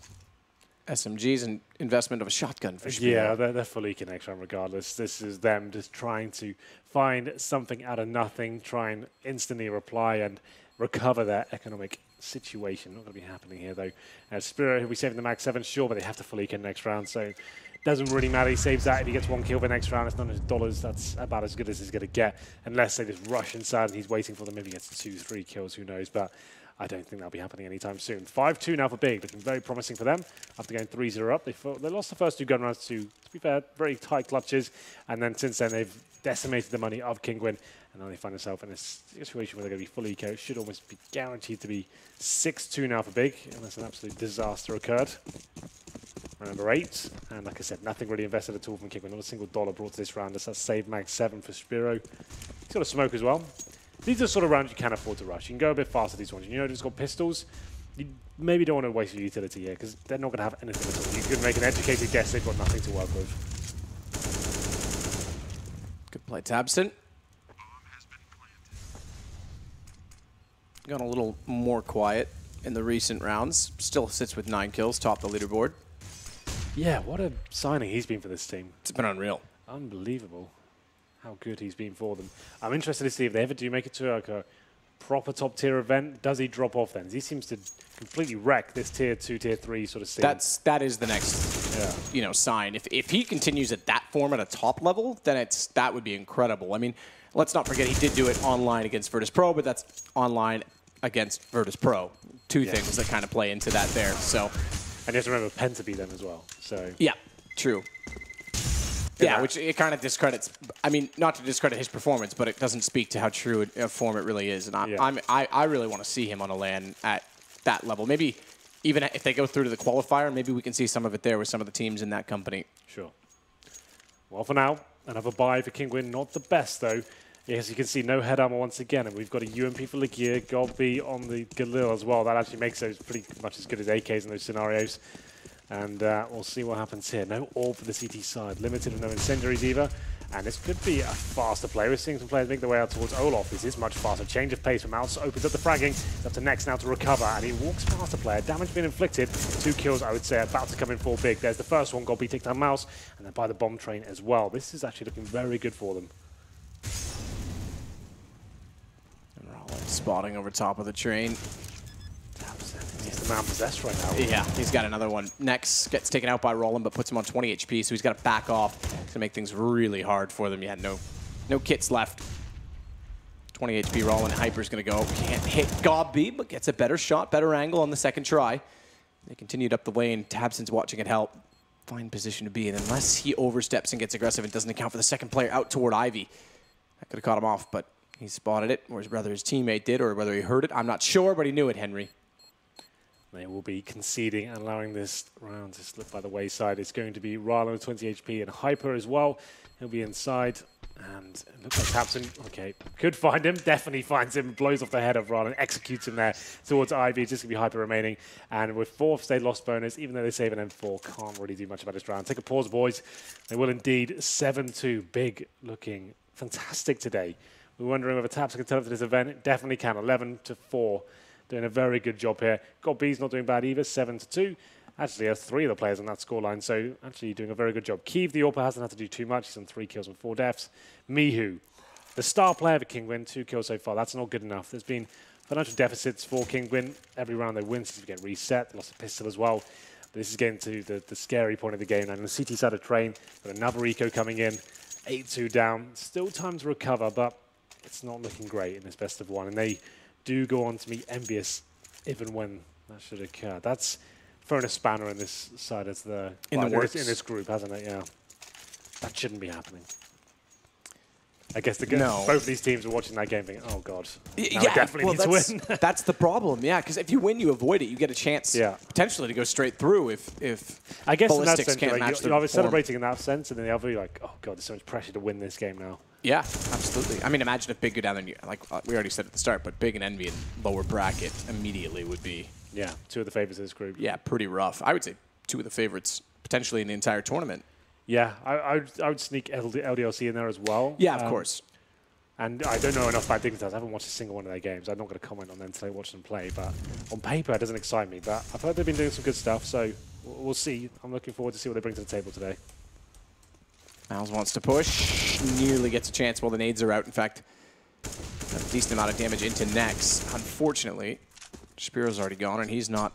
SMGs and investment of a shotgun for sure. Yeah, they're fully connection regardless. This is them just trying to find something out of nothing, try and instantly reply and recover their economic situation. Not going to be happening here, though. Spiro, he'll be saving the Mag 7, sure, but they have to fully kill next round, so it doesn't really matter. He saves that. If he gets 1 kill the next round, it's not his dollars. That's about as good as he's going to get, unless they just rush inside and he's waiting for them. Maybe he gets 2, 3 kills, who knows, but I don't think that'll be happening anytime soon. 5-2 now for Big, looking very promising for them. After going 3-0 up, they lost the first 2 gun rounds to be fair, very tight clutches, and then since then they've decimated the money of Kinguin, and now they find themselves in a situation where they're going to be fully eco. It should almost be guaranteed to be 6-2 now for Big, unless an absolute disaster occurred. Number 8, and like I said, nothing really invested at all from Kinguin. Not a single dollar brought to this round. That's save Mag 7 for Spiro. He's got a smoke as well. These are the sort of rounds you can afford to rush. You can go a bit faster these ones. You know, it's got pistols. You maybe don't want to waste your utility here because they're not going to have anything at all. You could make an educated guess they've got nothing to work with. Good play, Tabson. Gone a little more quiet in the recent rounds. Still sits with 9 kills, top the leaderboard. Yeah, what a signing he's been for this team. It's been unreal. Unbelievable how good he's been for them. I'm interested to see if they ever do make it to like a proper top tier event. Does he drop off then? He seems to completely wreck this tier 2, tier 3 sort of scene. That is the next sign. If he continues at that form at a top level, then that would be incredible. I mean, let's not forget he did do it online against Virtus Pro, but that's online against Virtus Pro. Two things that kind of play into that there. So, and you have to remember Pen to be them as well. So yeah, true. Yeah, which it kind of discredits. I mean, not to discredit his performance, but it doesn't speak to how true a form it really is. And I really want to see him on a LAN at that level. Maybe even if they go through to the qualifier, maybe we can see some of it there with some of the teams in that company. Sure. Well, for now, another buy for Kinguin. Not the best, though. Yes, you can see no head armor once again, and we've got a UMP for Lagear, Golby on the Galil as well. That actually makes those pretty much as good as AKs in those scenarios. And we'll see what happens here. No orb for the CT side. Limited with no incendiaries either. And this could be a faster play. We're seeing some players make their way out towards Olaf. This is much faster. Change of pace from Mouse. Opens up the fragging. It's up to Nex now to recover. And he walks past the player. Damage being inflicted. 2 kills, I would say, about to come in for Big. There's the first one. Golby takes down Mouse. And then by the bomb train as well. This is actually looking very good for them. And Rollin spotting over top of the train. He's the man possessed right now. Yeah, he's got another one. Nex gets taken out by Rollin, but puts him on 20 HP, so he's got to back off. It's going to make things really hard for them. Yeah, no kits left. 20 HP Rollin. Hyper's going to go. Can't hit Golby, but gets a better shot, better angle on the second try. They continued up the lane. Tabson's watching it help. Fine position to be in, unless he oversteps and gets aggressive and doesn't account for the second player out toward Ivy. That could have caught him off, but He spotted it, or rather his teammate did, or whether he heard it. I'm not sure, but he knew it, Henry. They will be conceding and allowing this round to slip by the wayside. It's going to be Rylan with 20 HP and Hyper as well. He'll be inside. And it looks like Tapson, okay, could find him, definitely finds him, blows off the head of Rylan, executes him there towards Ivy. It's just going to be Hyper remaining. And with 4th state loss bonus, even though they save an M4, can't really do much about this round. Take a pause, boys. They will indeed. 7-2, big looking, fantastic today. We're wondering whether Tapson can turn up to this event. It definitely can. 11-4. Doing a very good job here. God B's not doing bad either, 7-2. Actually, has 3 of the players on that scoreline, so actually doing a very good job. Keeve, the AWPer, hasn't had to do too much. He's on 3 kills and 4 deaths. Mihu, the star player for Kinguin, 2 kills so far. That's not good enough. There's been financial deficits for Kinguin. Every round they win seems to get reset. They lost a pistol as well. But this is getting to the scary point of the game. And on the CT side of Train, got another eco coming in. 8-2 down. Still time to recover, but it's not looking great in this best of 1. And they do go on to meet Envious, even when that should occur. That's thrown a spanner in this side as the in this group, hasn't it? Yeah, that shouldn't be happening. I guess both of these teams are watching that game thinking, "Oh God, now I definitely need to win." That's the problem, yeah. Because if you win, you avoid it. You get a chance, potentially, to go straight through if I guess ballistics in that sense, can't match you're either celebrating in that sense, and then the other, you're like, "Oh God, there's so much pressure to win this game now." Yeah, absolutely. I mean, imagine if Big go down there, like we already said at the start, but Big and Envy in lower bracket immediately would be. Yeah, 2 of the favorites of this group. Yeah, pretty rough. I would say 2 of the favorites potentially in the entire tournament. Yeah, I would sneak LDLC in there as well. Yeah, of course. And I don't know enough about Dignitas. I haven't watched a single one of their games. I'm not going to comment on them until I watch them play. But on paper, it doesn't excite me. But I've heard they've been doing some good stuff, so we'll see. I'm looking forward to see what they bring to the table today. Miles wants to push. Nearly gets a chance while the nades are out. In fact, a decent amount of damage into Nex. Unfortunately, Spiro's already gone, and he's not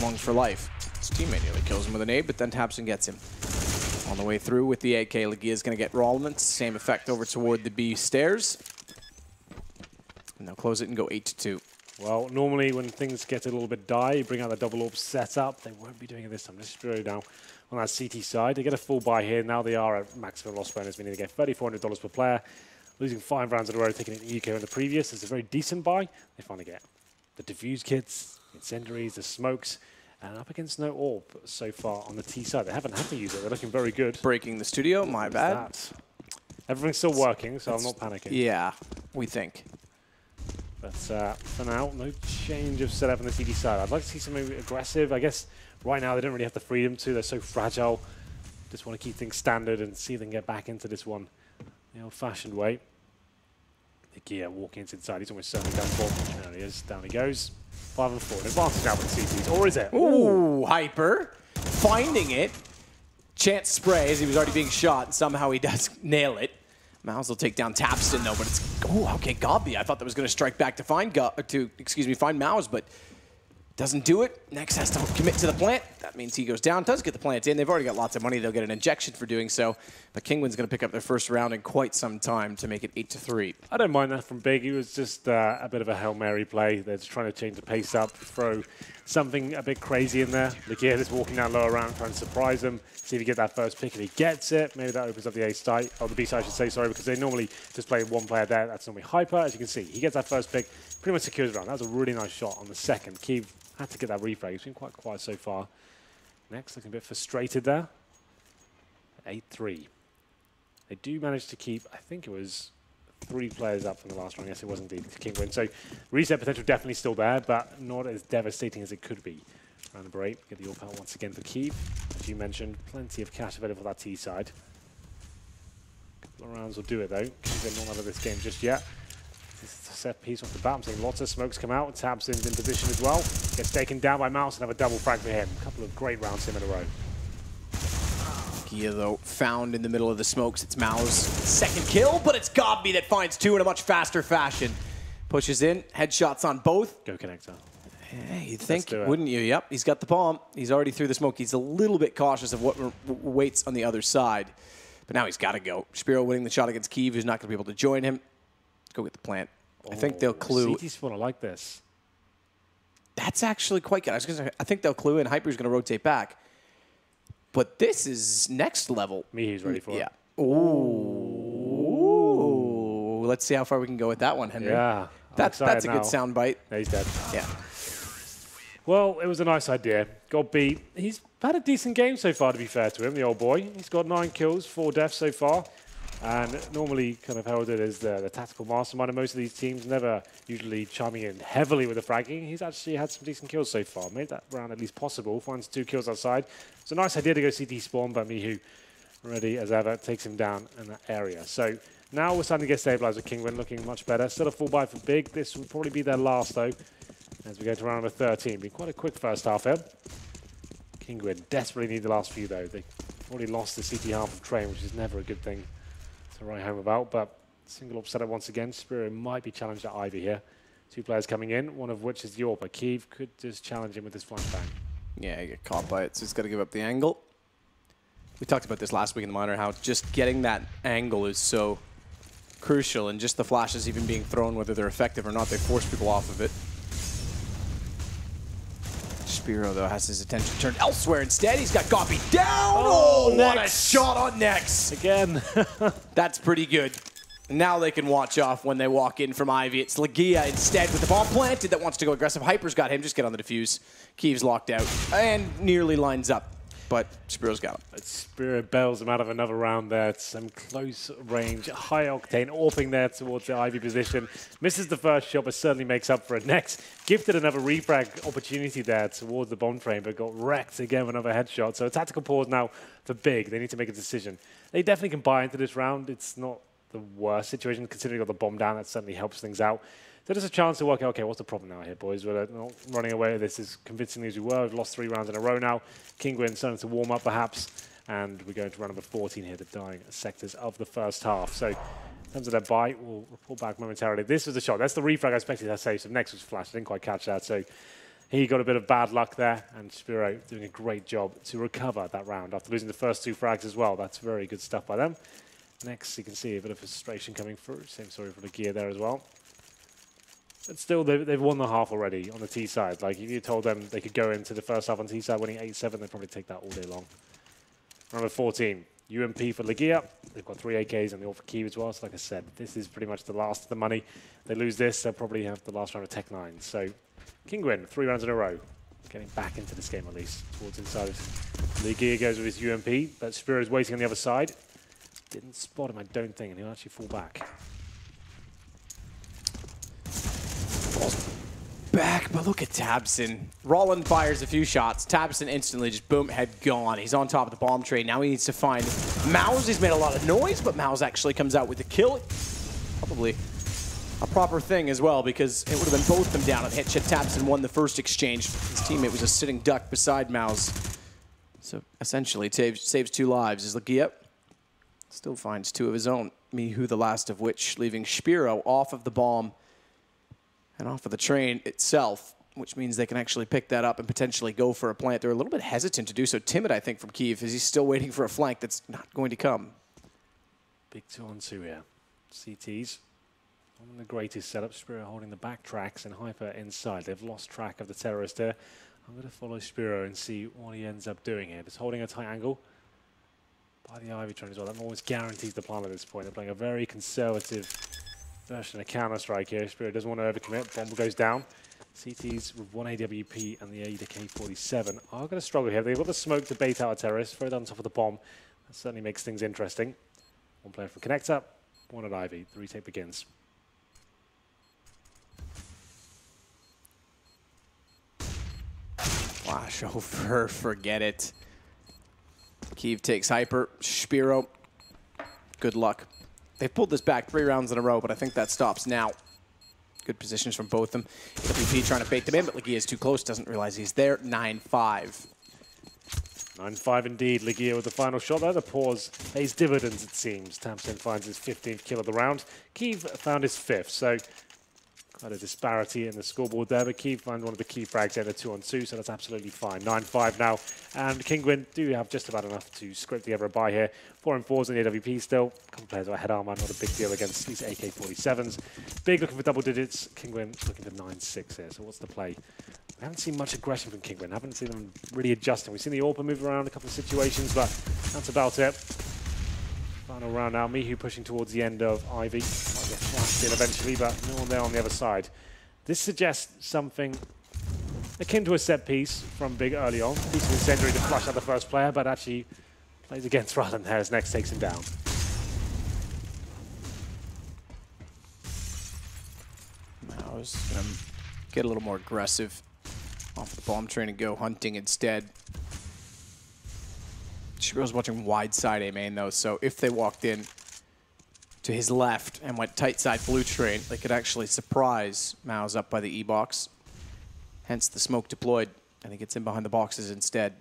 long for life. His teammate nearly kills him with a nade, but then Tapson gets him. On the way through with the AK, Legia's going to get Rollman. Same effect over toward the B stairs. And they'll close it and go 8-2. Well, normally when things get a little bit dire, you bring out the double AWP setup. They won't be doing it this time. This is Spiro now on that CT side. They get a full buy here. Now they are at maximum loss bonus, meaning they get $3,400 per player. Losing 5 rounds in a row, taking an eco in the previous. It's a very decent buy. They finally get the diffuse kits, incendiaries, the smokes, and up against no AWP so far on the T side. They haven't had to use it. They're looking very good. Breaking the studio, my bad. That? Everything's still working, so I'm not panicking. Yeah, we think. But for now, no change of setup on the TD side. I'd like to see something aggressive. I guess right now they don't really have the freedom to. They're so fragile. Just want to keep things standard and see if they can get back into this one the old-fashioned way. The gear walking inside. He's almost certainly done for. There he is. Down he goes. 5 and 4. An advantage now with CTs. Or is it? Ooh, Hyper. Finding it. Chance spray as he was already being shot. And somehow he does nail it. Mouse will take down Tapston though, but it's okay. Gobby, I thought that was going to strike back to find find Mouse, but doesn't do it. Next has to commit to the plant. That means he goes down. Does get the plant in. They've already got lots of money. They'll get an injection for doing so. But Kinguin's going to pick up their first round in quite some time to make it 8-3. I don't mind that from Big. He was just a bit of a Hail Mary play. They're just trying to change the pace up, throw something a bit crazy in there. Lakia is walking down lower round, trying to surprise him, see if he gets that first pick. And he gets it. Maybe that opens up the A side, or the B side, I should say, sorry, because they normally just play one player there. That's normally Hyper. As you can see, he gets that first pick, pretty much secures the round. That was a really nice shot on the second. Keeve had to get that refrag. He's been quite quiet so far. Next, looking a bit frustrated there. 8-3. They do manage to keep, I think it was 3 players up from the last round. Yes, it was indeed Kinguin. So reset potential definitely still there, but not as devastating as it could be. Round number 8, get the AWP out once again for Keeve. As you mentioned, plenty of cash available for that T side. A couple of rounds will do it though. Kinguin not out of this game just yet. This is a set piece off the bat. I'm seeing lots of smokes come out. Tapson's in position as well. Gets taken down by Mouse and have a double frag for him. A couple of great rounds him in a row. Gia, though, found in the middle of the smokes. It's Mao's second kill, but it's Gobby that finds 2 in a much faster fashion. Pushes in, headshots on both. Go Connector. Hey, you'd think, wouldn't you? Yep, he's got the palm. He's already through the smoke. He's a little bit cautious of what waits on the other side. But now he's got to go. Spiro winning the shot against Keeve, who's not going to be able to join him. Go get the plant. I think they'll clue. CT spawn, I like this. That's actually quite good. I think they'll clue in. Hyper's going to rotate back. But this is next level. Mihi's ready for it. Yeah. Ooh. let's see how far we can go with that one, Henry. Yeah. That's a good sound bite. No, he's dead. Yeah. Well, it was a nice idea. Got beat. He's had a decent game so far, to be fair to him, the old boy. He's got 9 kills, 4 deaths so far. And normally kind of heralded as the tactical mastermind of most of these teams, never usually chiming in heavily with the fragging. He's actually had some decent kills so far. Made that round at least possible. Finds 2 kills outside. It's a nice idea to go CT spawn, but Mihu, ready as ever, takes him down in that area. So now we're starting to get stabilized with Kinguin, looking much better. Still a full buy for Big. This will probably be their last, though, as we go to round number 13. Been quite a quick first half here. Kinguin desperately need the last few, though. They've already lost the CT half of train, which is never a good thing to write home about. But single up setup once again. Spiro might be challenged at Ivy here. 2 players coming in, one of which is Yorpa. Kiev could just challenge him with this flank bang. Yeah, you get caught by it, so he's got to give up the angle. We talked about this last week in the minor, how just getting that angle is so crucial, and just the flashes even being thrown, whether they're effective or not, they force people off of it. Spiro, though, has his attention turned elsewhere. Instead, he's got Goppy down. Oh, what a shot on Nex. Again. That's pretty good. Now they can watch off when they walk in from Ivy. It's Legia instead with the bomb planted that wants to go aggressive. Hyper's got him. Just get on the defuse. Kiev's locked out and nearly lines up, but Spiro's got him. Spiro bails him out of another round there. It's some close range, high octane, AWPing there towards the Ivy position. Misses the first shot, but certainly makes up for it. Next, gifted another refrag opportunity there towards the bomb train, but got wrecked again with another headshot. So a tactical pause now for Big. They need to make a decision. They definitely can buy into this round. It's not the worst situation, considering they got the bomb down. That certainly helps things out. So there's a chance to work out, okay, what's the problem now here, boys? We're not running away with this as convincingly as we were. We've lost 3 rounds in a row now. Kinguin starting to warm up, perhaps. And we're going to round number 14 here, the dying sectors of the first half. So in terms of their buy, we'll report back momentarily. This was the shot. That's the refrag I expected to say. So next was flash. I didn't quite catch that. So he got a bit of bad luck there. And Spiro doing a great job to recover that round after losing the first 2 frags as well. That's very good stuff by them. Next, you can see a bit of frustration coming through. Same story for the gear there as well. But still, they've won the half already on the T side. Like, if you told them they could go into the first half on T side winning 8-7, they'd probably take that all day long. Number 14, UMP for Legia. They've got 3 AKs and the all for Kiev as well. So like I said, this is pretty much the last of the money. They lose this, they'll probably have the last round of Tech 9. So Kinguin, 3 rounds in a row. Getting back into this game at least. Towards inside of Legia goes with his UMP, but Spiro's waiting on the other side. Didn't spot him, I don't think, and he'll actually fall back. Back, but look at Tabson. Rollin fires a few shots. Tabson instantly just boom, head gone. He's on top of the bomb train. Now he needs to find Mouse. He's made a lot of noise, but Mouse actually comes out with the kill. Probably a proper thing as well, because it would have been both of them down at Hitchit. Tabson won the first exchange. His teammate was a sitting duck beside Mouse. So essentially, saves 2 lives. Is Legia still finds 2 of his own. Mihu, the last of which, leaving Spiro off of the bomb and off of the train itself, which means they can actually pick that up and potentially go for a plant. They're a little bit hesitant to do so. Timid, I think, from Kiev, as he's still waiting for a flank that's not going to come. Big 2-on-2 here. CTs. One of the greatest setups. Spiro holding the back tracks and Hyper inside. They've lost track of the terrorist there. I'm going to follow Spiro and see what he ends up doing here. Just holding a tight angle by the Ivy train as well. That almost guarantees the plan at this point. They're playing a very conservative version of Counter-Strike here. Spiro doesn't want to overcommit. Bomb goes down. CTs with 1 AWP and the AK-47 are going to struggle here. They've got the smoke to bait out a terrorist. Throw that on top of the bomb. That certainly makes things interesting. 1 player from Connector, 1 at Ivy. The retake begins. Flash over, forget it. Kiev takes Hyper. Spiro, good luck. They've pulled this back 3 rounds in a row, but I think that stops now. Good positions from both of them. AWP trying to bait them in, but Legia is too close, doesn't realize he's there. 9-5. 9-5 indeed. Legia with the final shot there. The pause pays dividends, it seems. Tabson finds his 15th kill of the round. Kiev found his 5th, so quite a disparity in the scoreboard there, but Kiev found one of the key frags there, the 2-on-2, so that's absolutely fine. 9-5 now, and Kinguin do have just about enough to scrape together a buy here. 4 and 4s in the AWP still. A couple players with head armor, not a big deal against these AK-47s. Big looking for double digits. Kinguin looking for 9-6 here, so what's the play? We haven't seen much aggression from Kinguin. Haven't seen them really adjusting. We've seen the AWP move around a couple of situations, but that's about it. Final round now. Mihu pushing towards the end of Ivy. Might get flashed in eventually, but no one there on the other side. This suggests something akin to a set piece from Big early on. Decent incendiary to flush out the first player, but actually plays against rather than as next takes him down. I was going to get a little more aggressive off the bomb train and go hunting instead. Shiro's watching wide side A main though, so if they walked in to his left and went tight side blue train, they could actually surprise Mao's up by the E-box. Hence the smoke deployed, and he gets in behind the boxes instead.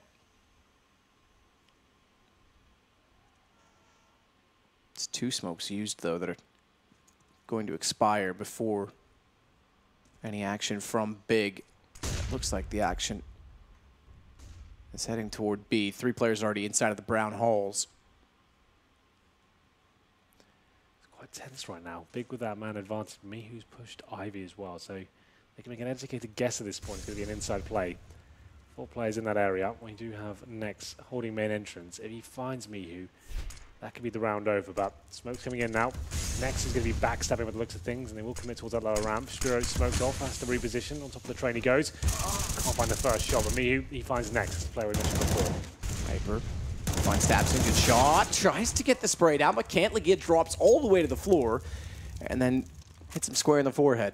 It's 2 smokes used though that are going to expire before any action from Big. It looks like the action is heading toward B. 3 players already inside of the brown halls. It's quite tense right now. Big with that man advantage. Mihu's pushed Ivy as well, so they can make an educated guess at this point. It's going to be an inside play. 4 players in that area. We do have Nex holding main entrance. If he finds Mihu, that could be the round over, but smoke's coming in now. Nex is going to be backstabbing with the looks of things, and they will commit towards that lower ramp. Spiro smoked off, has to reposition. On top of the train he goes. Can't find the first shot, but Mihu, he finds Nex, the player we mentioned before. Paper finds Stabson, good shot. Tries to get the spray down, but can't. Legia drops all the way to the floor, and then hits him square in the forehead.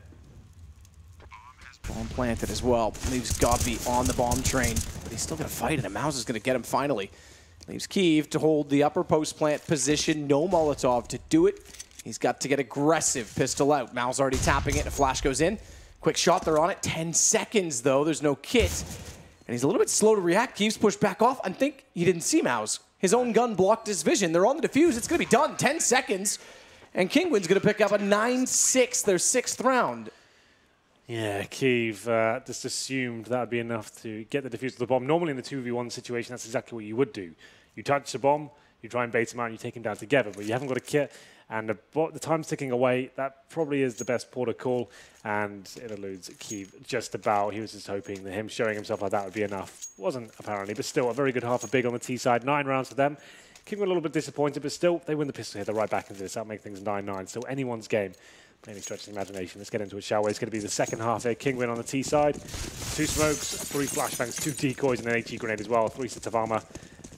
Bomb planted as well. Leaves Godby on the bomb train, but he's still going to fight it, and Mouse is going to get him finally. Leaves Kiev to hold the upper post plant position. No Molotov to do it. He's got to get aggressive. Pistol out. Mal's already tapping it. A flash goes in. Quick shot. They're on it. 10 seconds, though. There's no kit. And he's a little bit slow to react. Kiev's pushed back off. I think he didn't see Maus. His own gun blocked his vision. They're on the defuse. It's going to be done. 10 seconds. And Kinguin's going to pick up a 9-6, their 6th round. Yeah, Kiev just assumed that would be enough to get the defuse of the bomb. Normally in the 2v1 situation, that's exactly what you would do. You touch the bomb, you try and bait him out, and you take him down together, but you haven't got a kit, and the time's ticking away. That probably is the best port of call, and it eludes Kiev just about. He was just hoping that him showing himself like that would be enough. Wasn't, apparently, but still a very good half a Big on the T side. 9 rounds for them. Kiev were a little bit disappointed, but still, they win the pistol here. They're right back into this. That'll make things 9-9. Still anyone's game. Maybe stretching the imagination. Let's get into it, shall we? It's going to be the second half here. Kinguin on the T side. 2 smokes, 3 flashbangs, 2 decoys, and an HE grenade as well. 3 sets of armor.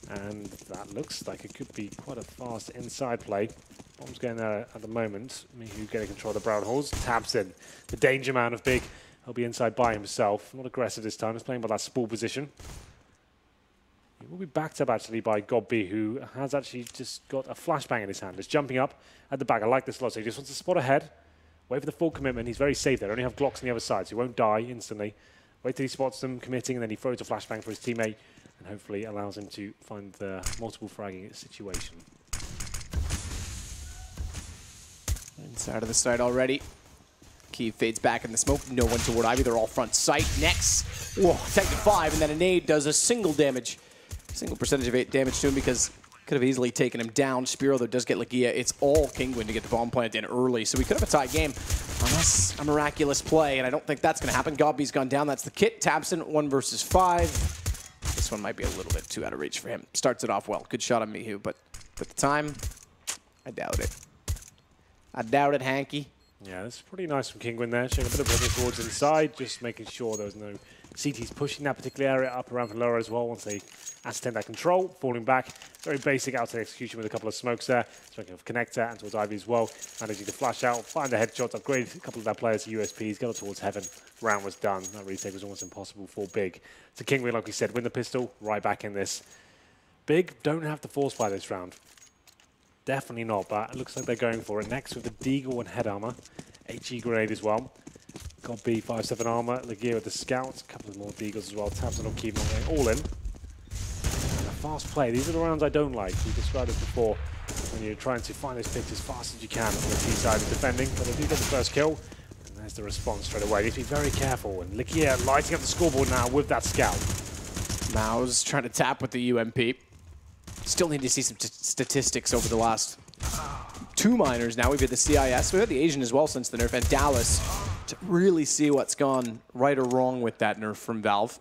And that looks like it could be quite a fast inside play. Bomb's going there at the moment. Mihu getting control of the brown halls. Taps in. The danger man of Big. He'll be inside by himself. Not aggressive this time. He's playing by that spool position. He will be backed up actually by Godby, who has actually just got a flashbang in his hand. He's jumping up at the back. I like this lot. So he just wants to spot ahead. Wait for the full commitment. He's very safe there. Only have Glocks on the other side, so he won't die instantly. Wait till he spots them committing, and then he throws a flashbang for his teammate, and hopefully allows him to find the multiple fragging situation. Inside of the site already. Kiev fades back in the smoke. No one toward Ivy. They're all front sight. Next. Whoa, taken 5, and then a nade does a single percentage of 8 damage to him because could have easily taken him down. Spiro, though, does get Legia. It's all Kinguin to get the bomb plant in early, so we could have a tie game unless a miraculous play, and I don't think that's going to happen. Godby's gone down. That's the kit. Tabson, 1 versus 5. This one might be a little bit too out of reach for him. Starts it off well. Good shot on Mihu, but at the time, I doubt it. I doubt it, Hanky. Yeah, this is pretty nice from Kinguin there. Showing a bit of pressure towards inside, just making sure there was no CTs pushing that particular area up around from lower as well once they ascertain that control. Falling back. Very basic outside execution with a couple of smokes there. Striking off connector and towards Ivy as well. Managing to flash out, find the headshots, upgrade a couple of their players to USPs, get it towards heaven. Round was done. That retake was almost impossible for Big. So Kinguin, like we said, win the pistol, right back in this. Big don't have to force by this round. Definitely not, but it looks like they're going for it. Next with the Deagle and head armor. HE grenade as well. Got B 5-7 armor. Legia with the scouts. A couple of more Deagles as well. Tabs on keep all in. And a fast play. These are the rounds I don't like. We described it before when you're trying to find those picks as fast as you can on the T side of defending. But they do get the first kill. And there's the response straight away. You need to be very careful. And Legia lighting up the scoreboard now with that scout. Maus trying to tap with the UMP. Still need to see some statistics over the last 2 minors now. We've had the CIS, we've had the Asian as well since the nerf, and Dallas to really see what's gone right or wrong with that nerf from Valve.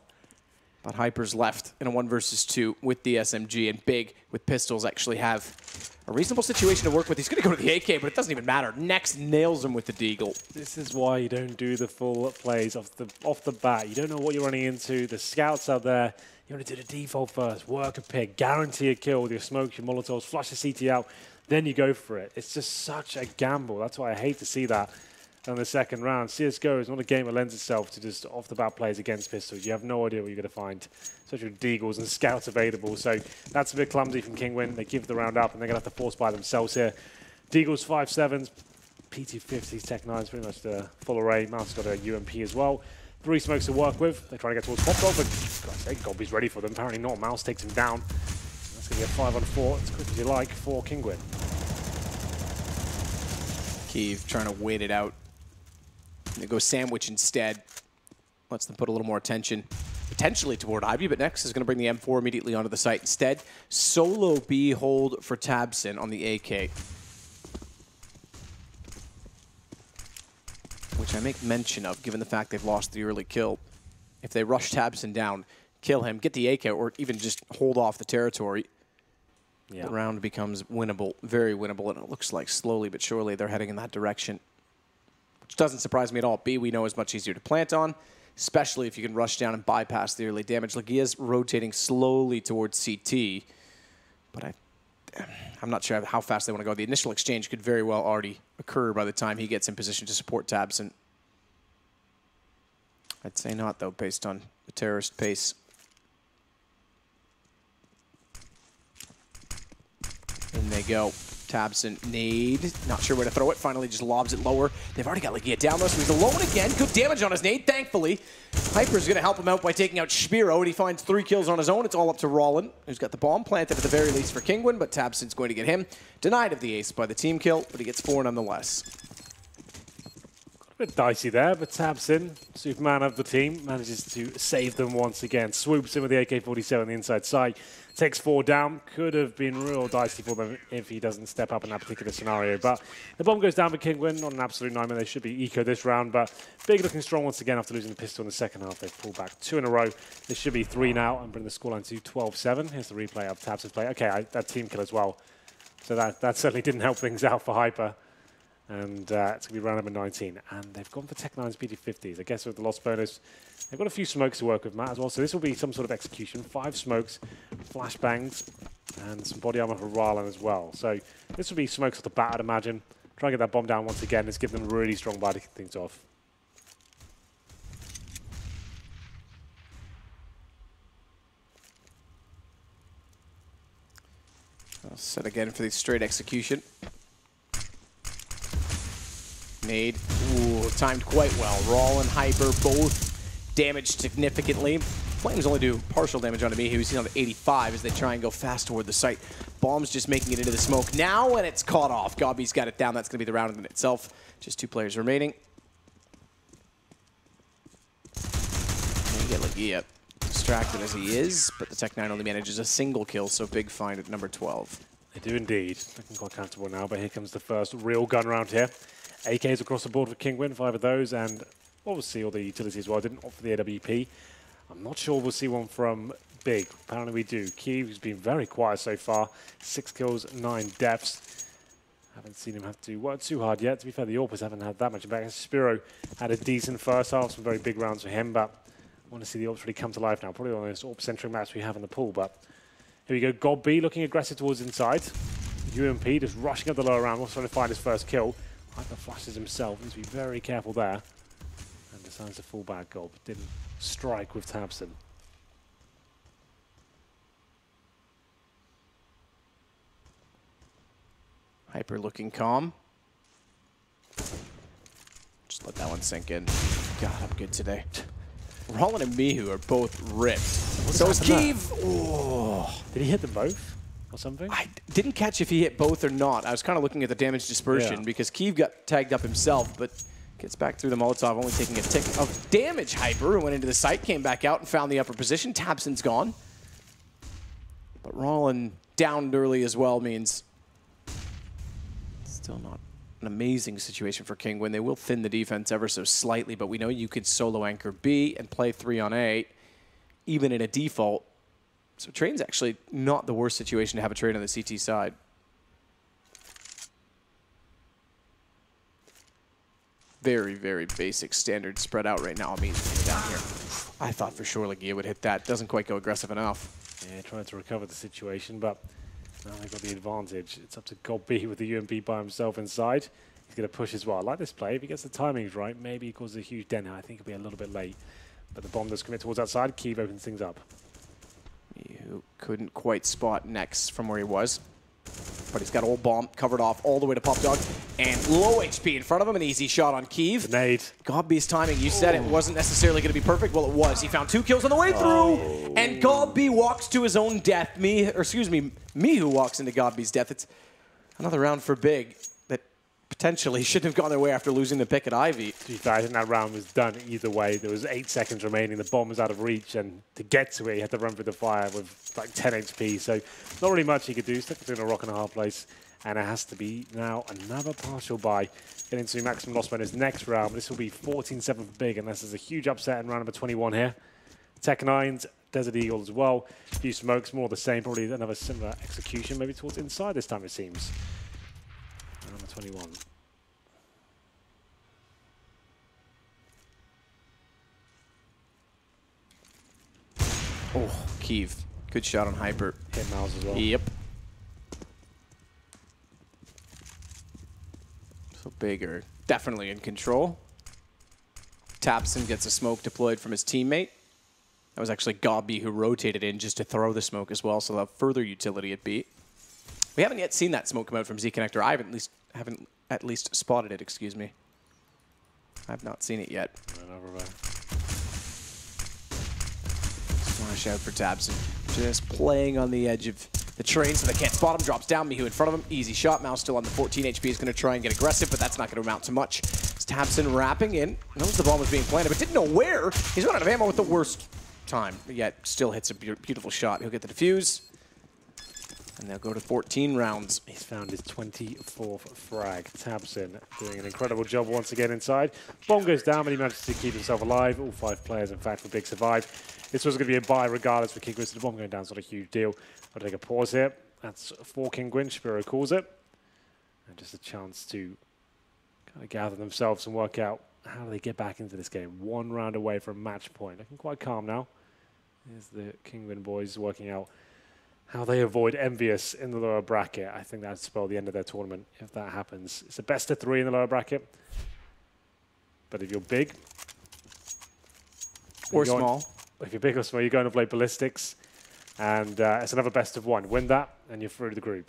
But Hyper's left in a 1 versus 2 with the SMG, and Big with pistols actually have a reasonable situation to work with. He's going to go to the AK, but it doesn't even matter. Next nails him with the Deagle. This is why you don't do the full plays off the bat. You don't know what you're running into. The scouts out there, you want to do the default first, work a pick, guarantee a kill with your smokes, your molotovs, flush the CT out, then you go for it. It's just such a gamble. That's why I hate to see that in the second round. CSGO is not a game that lends itself to just off-the-bat plays against pistols. You have no idea what you're going to find, especially with Deagles and scouts available. So that's a bit clumsy from Kinguin. They give the round up, and they're going to have to force by themselves here. Deagles 5.7s, P250s, Tech 9s, pretty much the full array. Mouse got a UMP as well. 3 smokes to work with. They're trying to get towards Pop Dog, but God's sake, Gobby's ready for them. Apparently not. Mouse takes him down. That's going to be a 5-on-4, as quick as you like, for Kinguin. Kiev trying to wait it out. They go sandwich instead. Lets them put a little more attention potentially toward Ivy, but next is going to bring the M4 immediately onto the site instead. Solo B hold for Tabson on the AK. Which I make mention of, given the fact they've lost the early kill. If they rush Tabson down, kill him, get the AK, or even just hold off the territory, the round becomes winnable, very winnable, and it looks like slowly but surely they're heading in that direction. Which doesn't surprise me at all. B, we know, is much easier to plant on, especially if you can rush down and bypass the early damage. Lagia's rotating slowly towards CT, but I'm not sure how fast they want to go. The initial exchange could very well already occur by the time he gets in position to support Tabson. I'd say not, though, based on the terrorist pace. In they go. Tabson nade. Not sure where to throw it. Finally just lobs it lower. They've already got Lagia down though, so he's alone again. Good damage on his nade, thankfully. Hyper's going to help him out by taking out Spiro, and he finds 3 kills on his own. It's all up to Rollin, who's got the bomb planted at the very least for Kinguin, but Tabson's going to get him. Denied of the ace by the team kill, but he gets 4 nonetheless. A bit dicey there, but Tabson, Superman of the team, manages to save them once again. Swoops in with the AK-47 on the inside side. Takes 4 down. Could have been real dicey for them if he doesn't step up in that particular scenario. But the bomb goes down for Kinguin. Not an absolute nightmare. They should be eco this round. But Big looking strong once again after losing the pistol in the second half. They've pulled back 2 in a row. This should be 3 now and bring the scoreline to 12-7. Here's the replay of Tabson's play. Okay, that team kill as well. So that certainly didn't help things out for Hyper. And it's going to be round number 19. And they've gone for Tech 9's PT50s. I guess with the lost bonus, they've got a few smokes to work with, Matt, as well. So this will be some sort of execution. 5 smokes, flashbangs, and some body armor for Rylan as well. So this will be smokes off the bat, I'd imagine. Try and get that bomb down once again. Let's give them a really strong body to kick things off. I'll set again for the straight execution. Nade. Ooh, timed quite well. Raw and Hyper both damaged significantly. Flames only do partial damage onto me, who's on 85 as they try and go fast toward the site. Bomb's just making it into the smoke now, and it's caught off. Gobby's got it down. That's going to be the round in itself. Just 2 players remaining. And you get Lagia distracted as he is, but the Tech 9 only manages a single kill, so big find at number 12. They do indeed. Looking quite comfortable now, but here comes the first real gun round here. AKs across the board for Kinguin, 5 of those, and obviously all the utilities as well. Didn't opt for the AWP. I'm not sure we'll see one from Big. Apparently we do. Kiev has been very quiet so far. 6 kills, 9 deaths. Haven't seen him have to work too hard yet. To be fair, the Orpers haven't had that much impact. Spiro had a decent first half, some very big rounds for him, but I want to see the Orps really come to life now. Probably one of those Orp-centric maps we have in the pool, but here we go. Gob B looking aggressive towards inside. UMP just rushing up the lower round, also trying to find his first kill. Hyper flashes himself, needs to be very careful there. And decides to fall back. Gob didn't strike with Tabson. Hyper looking calm. Just let that one sink in. God, I'm good today. Rollin and Mihu are both ripped. So is Kiev. Oh. Did he hit them both or something? I didn't catch if he hit both or not. I was kind of looking at the damage dispersion because Kiev got tagged up himself, but gets back through the Molotov, only taking a tick of damage. Hyper went into the site, came back out and found the upper position. Tabson's gone. But Rollin downed early as well means still not an amazing situation for Kinguin. They will thin the defense ever so slightly, but we know you could solo anchor B and play 3 on A. even in a default. So trade's actually not the worst situation to have a trade on the CT side. Very, very basic standard spread out right now. I mean, down here. I thought for sure Legia would hit that. Doesn't quite go aggressive enough. Yeah, trying to recover the situation, but now they've got the advantage. It's up to Godby with the UMP by himself inside. He's going to push as well. I like this play. If he gets the timings right, maybe he causes a huge dent. I think he'll be a little bit late. But the bomb does commit towards outside. Keeve opens things up. You couldn't quite spot Nex from where he was. But he's got old bomb covered off all the way to Pop Dog. And low HP in front of him. An easy shot on Keeve. Grenade. Godby's timing, you said it wasn't necessarily going to be perfect. Well, it was. He found 2 kills on the way through. And Godby walks to his own death. Mihu walks into Godby's death. It's another round for Big that potentially shouldn't have gone their way after losing the pick at Ivy. To be fair, I think that round was done either way. There was 8 seconds remaining. The bomb was out of reach. And to get to it, he had to run through the fire with like 10 HP. So not really much he could do. Stuck between a rock and a hard place. And it has to be now another partial buy. Get into maximum loss bonus next round. This will be 14-7 for Big, unless there's a huge upset in round number 21 here. Tech9's Desert Eagle as well. A few smokes, more the same. Probably another similar execution, maybe towards inside this time, it seems. Round number 21. Oh, Keeve. Good shot on Hyper. Hit Miles as well. Yep. So Bigger definitely in control. Tapson gets a smoke deployed from his teammate. That was actually Godby who rotated in just to throw the smoke as well, so they'll have further utility at B. We haven't yet seen that smoke come out from Z-Connector. I haven't at least spotted it, excuse me. I've not seen it yet. Smash out for Tapson. Just playing on the edge of the train so they can't spot him. Drops down, Mihu in front of him. Easy shot. Mouse still on the 14 HP. Is going to try and get aggressive, but that's not going to amount to much. It's Tapson wrapping in. Knows the bomb was being planted, but didn't know where. He's run out of ammo with the worst time, yet still hits a beautiful shot. He'll get the defuse, and they'll go to 14 rounds. He's found his 24th frag. Tapson doing an incredible job once again inside. Bomb goes down, but he manages to keep himself alive. All 5 players, in fact, for Big survive. This was going to be a buy regardless for Kinguin, so the bomb going down is not a huge deal. I'll take a pause here. That's for Kinguin. Spiro calls it. And just a chance to kind of gather themselves and work out how do they get back into this game. 1 round away from match point. Looking quite calm now. Here's the Kinguin boys working out how they avoid Envious in the lower bracket. I think that'd spell the end of their tournament if that happens. It's a best of 3 in the lower bracket. But if you're big... Or small. If you're big or small, you're going to play Ballistics. And it's another best of 1. Win that, and you're through the group.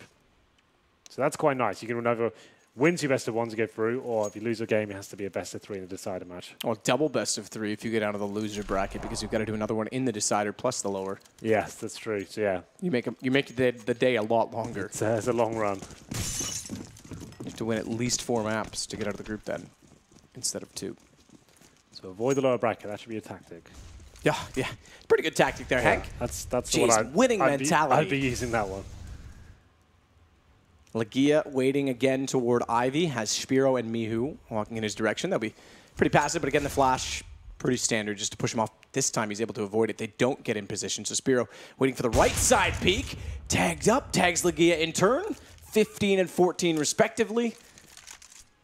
So that's quite nice. You can either win 2 best of 1s to get through, or if you lose a game, it has to be a best of 3 in the decider match. Or double best of 3 if you get out of the loser bracket, because you've got to do another one in the decider plus the lower. Yes, that's true. So yeah, you make the day a lot longer. It's a long run. You have to win at least 4 maps to get out of the group then, instead of 2. So avoid the lower bracket. That should be a tactic. Yeah. Pretty good tactic there, Hank. That's the one winning mentality. I'd be using that one. Legia waiting again toward Ivy, has Spiro and Mihu walking in his direction. They'll be pretty passive, but again, the flash, pretty standard just to push him off. This time he's able to avoid it. They don't get in position, so Spiro waiting for the right side peek. Tagged up, tags Legia in turn. 15 and 14 respectively.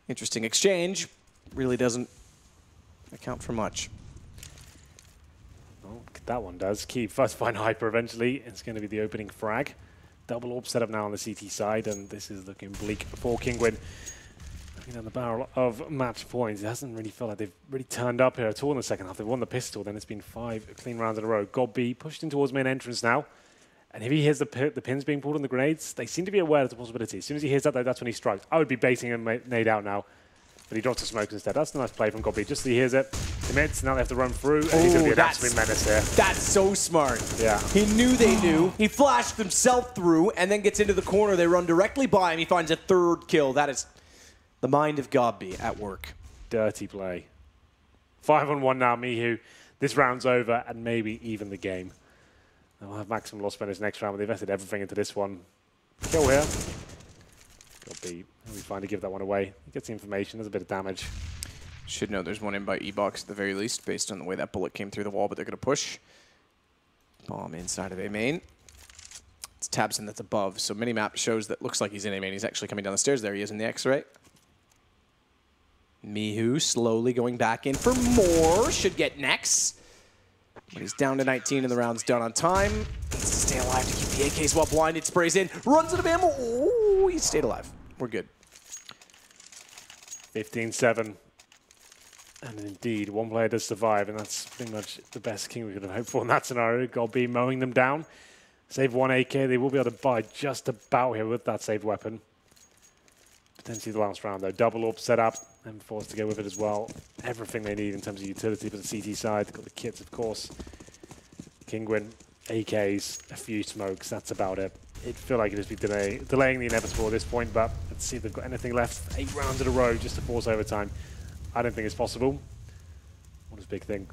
Interesting exchange. Really doesn't account for much. Well, that one does. Keeve first find Hyper eventually. It's going to be the opening frag. Double orb set up now on the CT side, and this is looking bleak for Kinguin. Looking down the barrel of match points. It hasn't really felt like they've really turned up here at all in the second half. They've won the pistol, then it's been 5 clean rounds in a row. Godby pushed in towards main entrance now. And if he hears the pins being pulled on the grenades, they seem to be aware of the possibility. As soon as he hears that, though, that's when he strikes. I would be baiting him nade out now. But he drops the smoke instead. That's a nice play from Godby. Just as he hears it, commits, now they have to run through, and he's going to be an absolute menace here. That's so smart. Yeah. He knew they knew. He flashed himself through, and then gets into the corner. They run directly by him. He finds a 3rd kill. That is the mind of Godby at work. Dirty play. 5-on-1 now, Mihu. This round's over, and maybe even the game. They'll have maximum loss bonus next round, but they've invested everything into this one. Kill here. Godby. He'll be fine to give that one away. He gets the information. There's a bit of damage. Should know there's one in by E-Box at the very least, based on the way that bullet came through the wall, but they're going to push. Bomb inside of A main. It's Tabson that's above, so minimap shows that looks like he's in A main. He's actually coming down the stairs. There he is in the X-ray. Mihu slowly going back in for more. Should get next. But he's down to 19 and the round's done on time. Needs to stay alive to keep the AKs well blinded. Sprays in, runs out of ammo. Oh, he stayed alive. We're good. 15-7. And indeed, one player does survive, and that's pretty much the best King we could have hoped for in that scenario. Godby mowing them down. Save 1 AK. They will be able to buy just about here with that saved weapon. Potentially the last round, though. Double orb set up, and forced to go with it as well. Everything they need in terms of utility for the CT side. They've got the kits, of course. Kinguin, AKs, a few smokes. That's about it. It'd feel like it'd just be delaying the inevitable at this point, but let's see if they've got anything left. 8 rounds in a row just to force overtime. I don't think it's possible. What does Big think?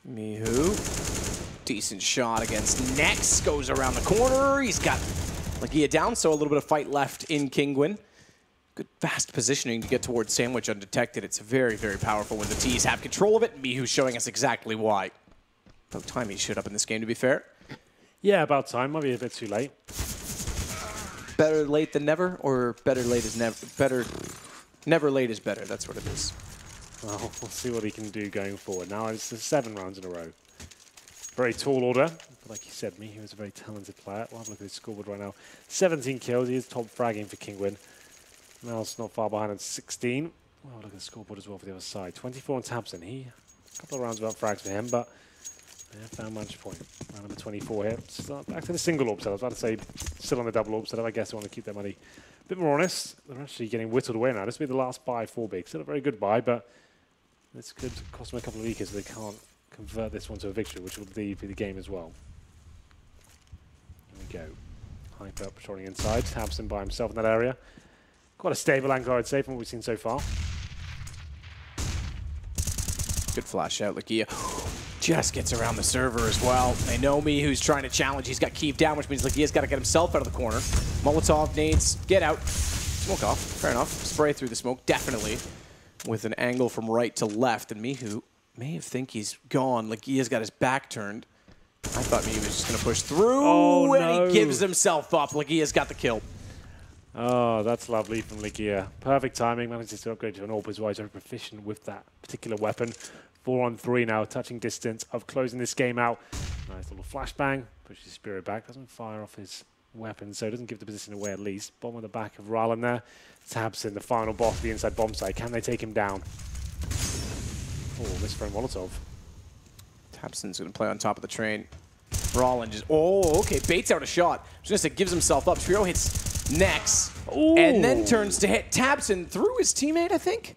Mihu. Decent shot against Nex. Goes around the corner. He's got Lagia down, so a little bit of fight left in Kinguin. Good fast positioning to get towards Sandwich undetected. It's very, very powerful when the T's have control of it. Mihu's showing us exactly why. About time he showed up in this game, to be fair. Yeah, about time. Might be a bit too late. Better late than never, or better late is never? Never late is better. That's what it is. Well, we'll see what he can do going forward. Now it's 7 rounds in a row. Very tall order. But like you said, Mihu is a very talented player. We'll have a look at his scoreboard right now. 17 kills. He is top fragging for Kinguin. Now it's not far behind at 16. We'll have a look at the scoreboard as well for the other side. 24 on Tabson. A couple of rounds without frags for him, but they have found match point. Round number 24 here. Start back to the single orb setup. I was about to say still on the double orb setup. I guess they want to keep their money a bit more honest. They're actually getting whittled away now. This will be the last buy for Big. Still a very good buy, but this could cost them a couple of EKs if they can't convert this one to a victory, which will be the game as well. Here we go. Hyper patrolling inside. Tabson by himself in that area. Quite a stable angle, I'd say, from what we've seen so far. Good flash out, Lagia. Just gets around the server as well. They know Mihu's trying to challenge. He's got Keeve down, which means Lagia's got to get himself out of the corner. Molotov nades, get out. Smoke off, fair enough. Spray through the smoke, definitely. With an angle from right to left, and Mihu may have think he's gone. Lagia's got his back turned. I thought Mihu was just going to push through, and he gives himself up. Lagia's got the kill. Oh, that's lovely from Lagia. Perfect timing. Manages to upgrade to an AWP as well. He's very proficient with that particular weapon. 4-on-3 now, touching distance of closing this game out. Nice little flashbang. Pushes Spiro back. Doesn't fire off his weapon, so doesn't give the position away at least. Bomb on the back of Rylan there. Tabson, the final boss of the inside bomb site. Can they take him down? Oh, misthrown Molotov. Tabson's going to play on top of the train. Rylan just, oh, okay, baits out a shot. I was going to say, gives himself up. Spiro hits Nex, and then turns to hit Tabson through his teammate, I think?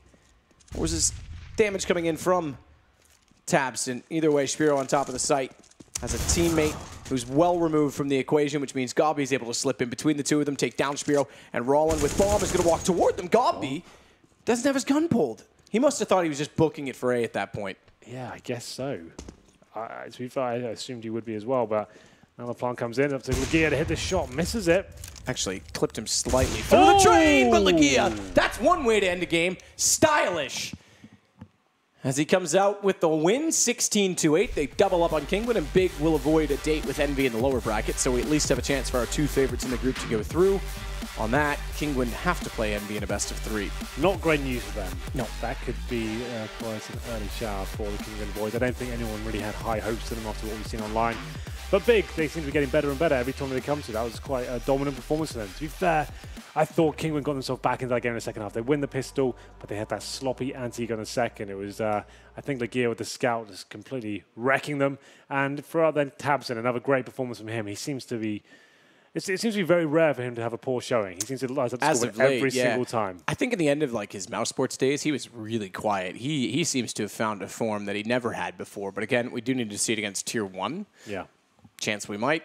Or was his damage coming in from Tabson? Either way, Spiro on top of the site has a teammate who's well removed from the equation, which means Godby's able to slip in between the two of them, take down Spiro, and Rylan with bomb is going to walk toward them. Godby doesn't have his gun pulled. He must have thought he was just booking it for A at that point. Yeah, I guess so. To be fair, I assumed he would be as well, but now the plant comes in, up to Lagia to hit this shot, misses it. Actually, clipped him slightly through the train, but Lagia, that's one way to end the game. Stylish. As he comes out with the win, 16-8. They double up on Kinguin, and Big will avoid a date with Envy in the lower bracket, so we at least have a chance for our 2 favorites in the group to go through. On that, Kinguin have to play Envy in a best-of-3. Not great news for them. No. That could be quite an early shower for the Kinguin boys. I don't think anyone really had high hopes for them after what we've seen online. But Big, they seem to be getting better and better every time they come to. That was quite a dominant performance for them. To be fair, I thought Kinguin got themselves back into that game in the second half. They win the pistol, but they had that sloppy anti-gun in the second. It was, I think, Lagia with the scout just completely wrecking them. And throughout then, Tabson, another great performance from him. He seems to be... It seems to be very rare for him to have a poor showing. He seems to light up score every single time. I think in the end of like his Mouse Sports days, he was really quiet. He seems to have found a form that he never had before. But again, we do need to see it against Tier 1. Yeah. Chance we might.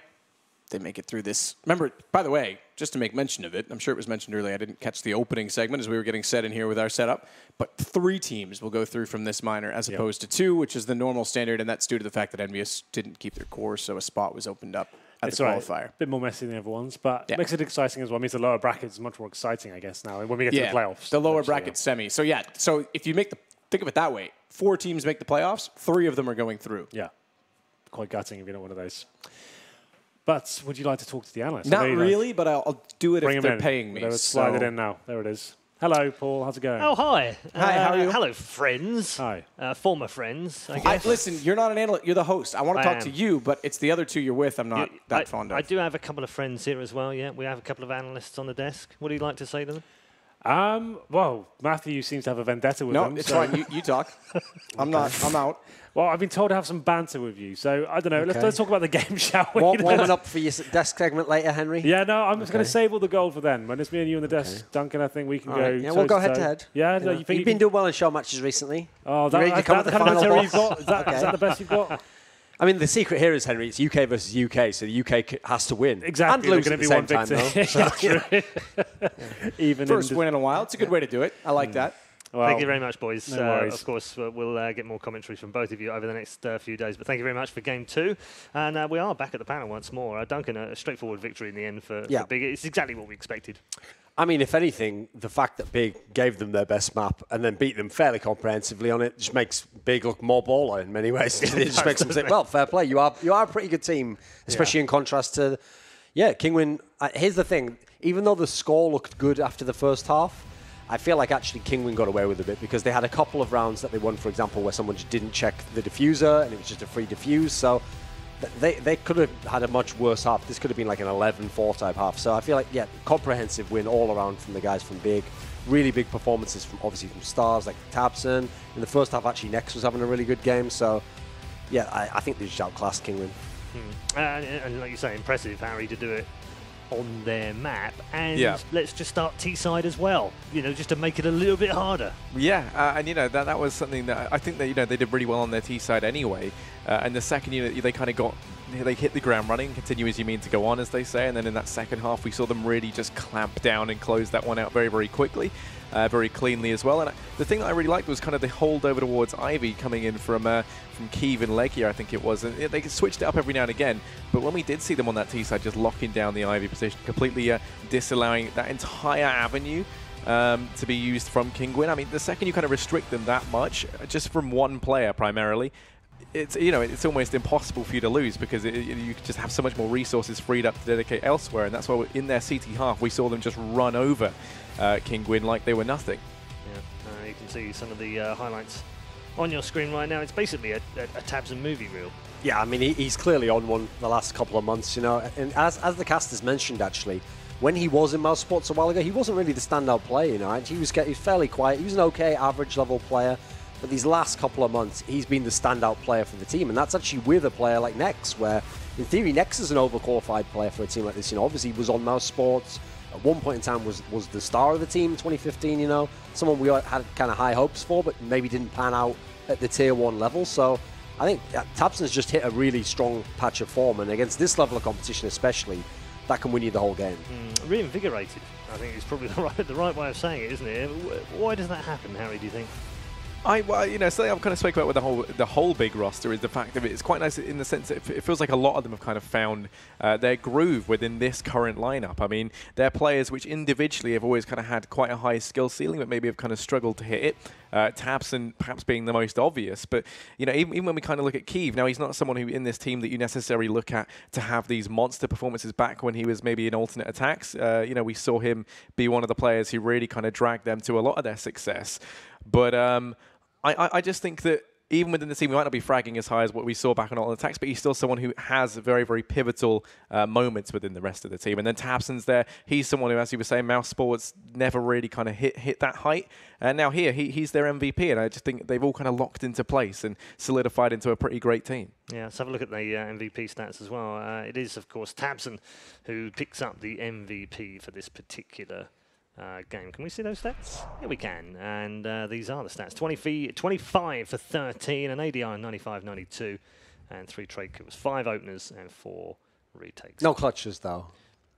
They make it through this. Remember, by the way, just to make mention of it, I'm sure it was mentioned earlier, I didn't catch the opening segment as we were getting set in here with our setup, but 3 teams will go through from this minor as opposed to 2, which is the normal standard, and that's due to the fact that Envious didn't keep their core, so a spot was opened up at the qualifier. A bit more messy than everyone's, but it makes it exciting as well. It means the lower brackets is much more exciting, I guess, now when we get to the playoffs. The lower bracket semi. So, so if you think of it that way, 4 teams make the playoffs, 3 of them are going through. Yeah. Quite gutting if you're not one of those. But would you like to talk to the analyst? Not really, but I'll do it if they're paying me. Let's slide it in now. There it is. Hello, Paul. How's it going? Oh, hi. Hi, how are you? Hello, friends. Hi. Former friends, I guess. Listen, you're not an analyst. You're the host. I want to talk to you, but it's the other 2 you're with I'm not that fond of. I do have a couple of friends here as well, yeah. We have a couple of analysts on the desk. What do you like to say to them? Well, Matthew seems to have a vendetta with them. No, it's fine. You talk. I'm out. Well, I've been told to have some banter with you, so I don't know. Let's talk about the game, shall we? Warming up for your desk segment later, Henry. Yeah, no, I'm just going to save all the gold for then. When it's me and you on the desk, Duncan, I think we can go. Yeah, we'll go head to head. Yeah, no, you've been doing well in show matches recently. Oh, is that the commentary you've got? Is that the best you've got? I mean, the secret here is, Henry, it's UK versus UK, so the UK has to win. Exactly. And lose at the same time, though. Even First win in a while. It's a good way to do it. I like that. Well, thank you very much, boys. No worries. Of course, we'll get more commentaries from both of you over the next few days. But thank you very much for Game 2. And we are back at the panel once more. Duncan, a straightforward victory in the end for Big. It's exactly what we expected. I mean, if anything, the fact that Big gave them their best map and then beat them fairly comprehensively on it just makes Big look more baller in many ways. It just makes them say, well, fair play. You are a pretty good team, especially in contrast to, Kinguin. Here's the thing. Even though the score looked good after the first half, I feel like actually Kinguin got away with a bit because they had a couple of rounds that they won, for example, where someone just didn't check the diffuser and it was just a free diffuse. So they could have had a much worse half. This could have been like an 11-4 type half. So I feel like, comprehensive win all around from the guys from Big. Really big performances from stars like Tabson. In the first half, actually, Nex was having a really good game. So, I think they just outclassed Kinguin. And like you say, impressive, Harry, to do it on their map, and let's just start T-side as well, just to make it a little bit harder. And that was something that I think that they did really well on their T-side anyway, and the second they kind of they hit the ground running, continue as you mean to go on, as they say, and then in that second half we saw them really just clamp down and close that one out very, very quickly, very cleanly as well. And the thing that I really liked was kind of the holdover towards Ivy coming in from Kiev and Legia, I think it was, and they switched it up every now and again, but when we did see them on that T-side just locking down the Ivy position, completely disallowing that entire avenue to be used from Kinguin. I mean, the second you kind of restrict them that much, just from one player primarily, it's almost impossible for you to lose because you just have so much more resources freed up to dedicate elsewhere, and that's why in their CT half we saw them just run over Kinguin like they were nothing. Yeah, you can see some of the highlights on your screen right now. It's basically a Tabson movie reel. Yeah, I mean, he's clearly on one the last couple of months, and as the casters mentioned, actually, when he was in Mouse Sports a while ago, he wasn't really the standout player, he was fairly quiet. He was an okay average level player. But these last couple of months, he's been the standout player for the team. And that's actually with a player like Nex, where, in theory, Nex is an overqualified player for a team like this. Obviously, he was on Mouse Sports. At one point in time, was the star of the team in 2015, Someone we had kind of high hopes for, but maybe didn't pan out at the Tier 1 level. So I think Tabson's just hit a really strong patch of form. And against this level of competition especially, that can win you the whole game. Reinvigorated, I think is probably the right way of saying it, isn't it? Why does that happen, Harry, do you think? Something I've kind of spoken about with the whole Big roster is the fact that it's quite nice in the sense that it feels like a lot of them have kind of found their groove within this current lineup. I mean, they're players which individually have always kind of had quite a high skill ceiling, but maybe have kind of struggled to hit it. Tabson perhaps being the most obvious, but even when we kind of look at Kiev, now he's not someone who in this team that you necessarily look at to have these monster performances back when he was maybe in alternate attacks. We saw him be one of the players who really kind of dragged them to a lot of their success. But I just think that even within the team, we might not be fragging as high as what we saw back on Alternate Attacks, but he's still someone who has very, very pivotal moments within the rest of the team. And then Tabson's there. He's someone who, as you were saying, Mouse Sports never really kind of hit that height. And now here, he's their MVP, and I just think they've all kind of locked into place and solidified into a pretty great team. Yeah, let's have a look at the MVP stats as well. It is, of course, Tabson who picks up the MVP for this particular game. Can we see those stats? Yeah, we can. And these are the stats. 25 for 13, an ADI 95-92, and 3 trade kills, 5 openers and 4 retakes. No clutches, though.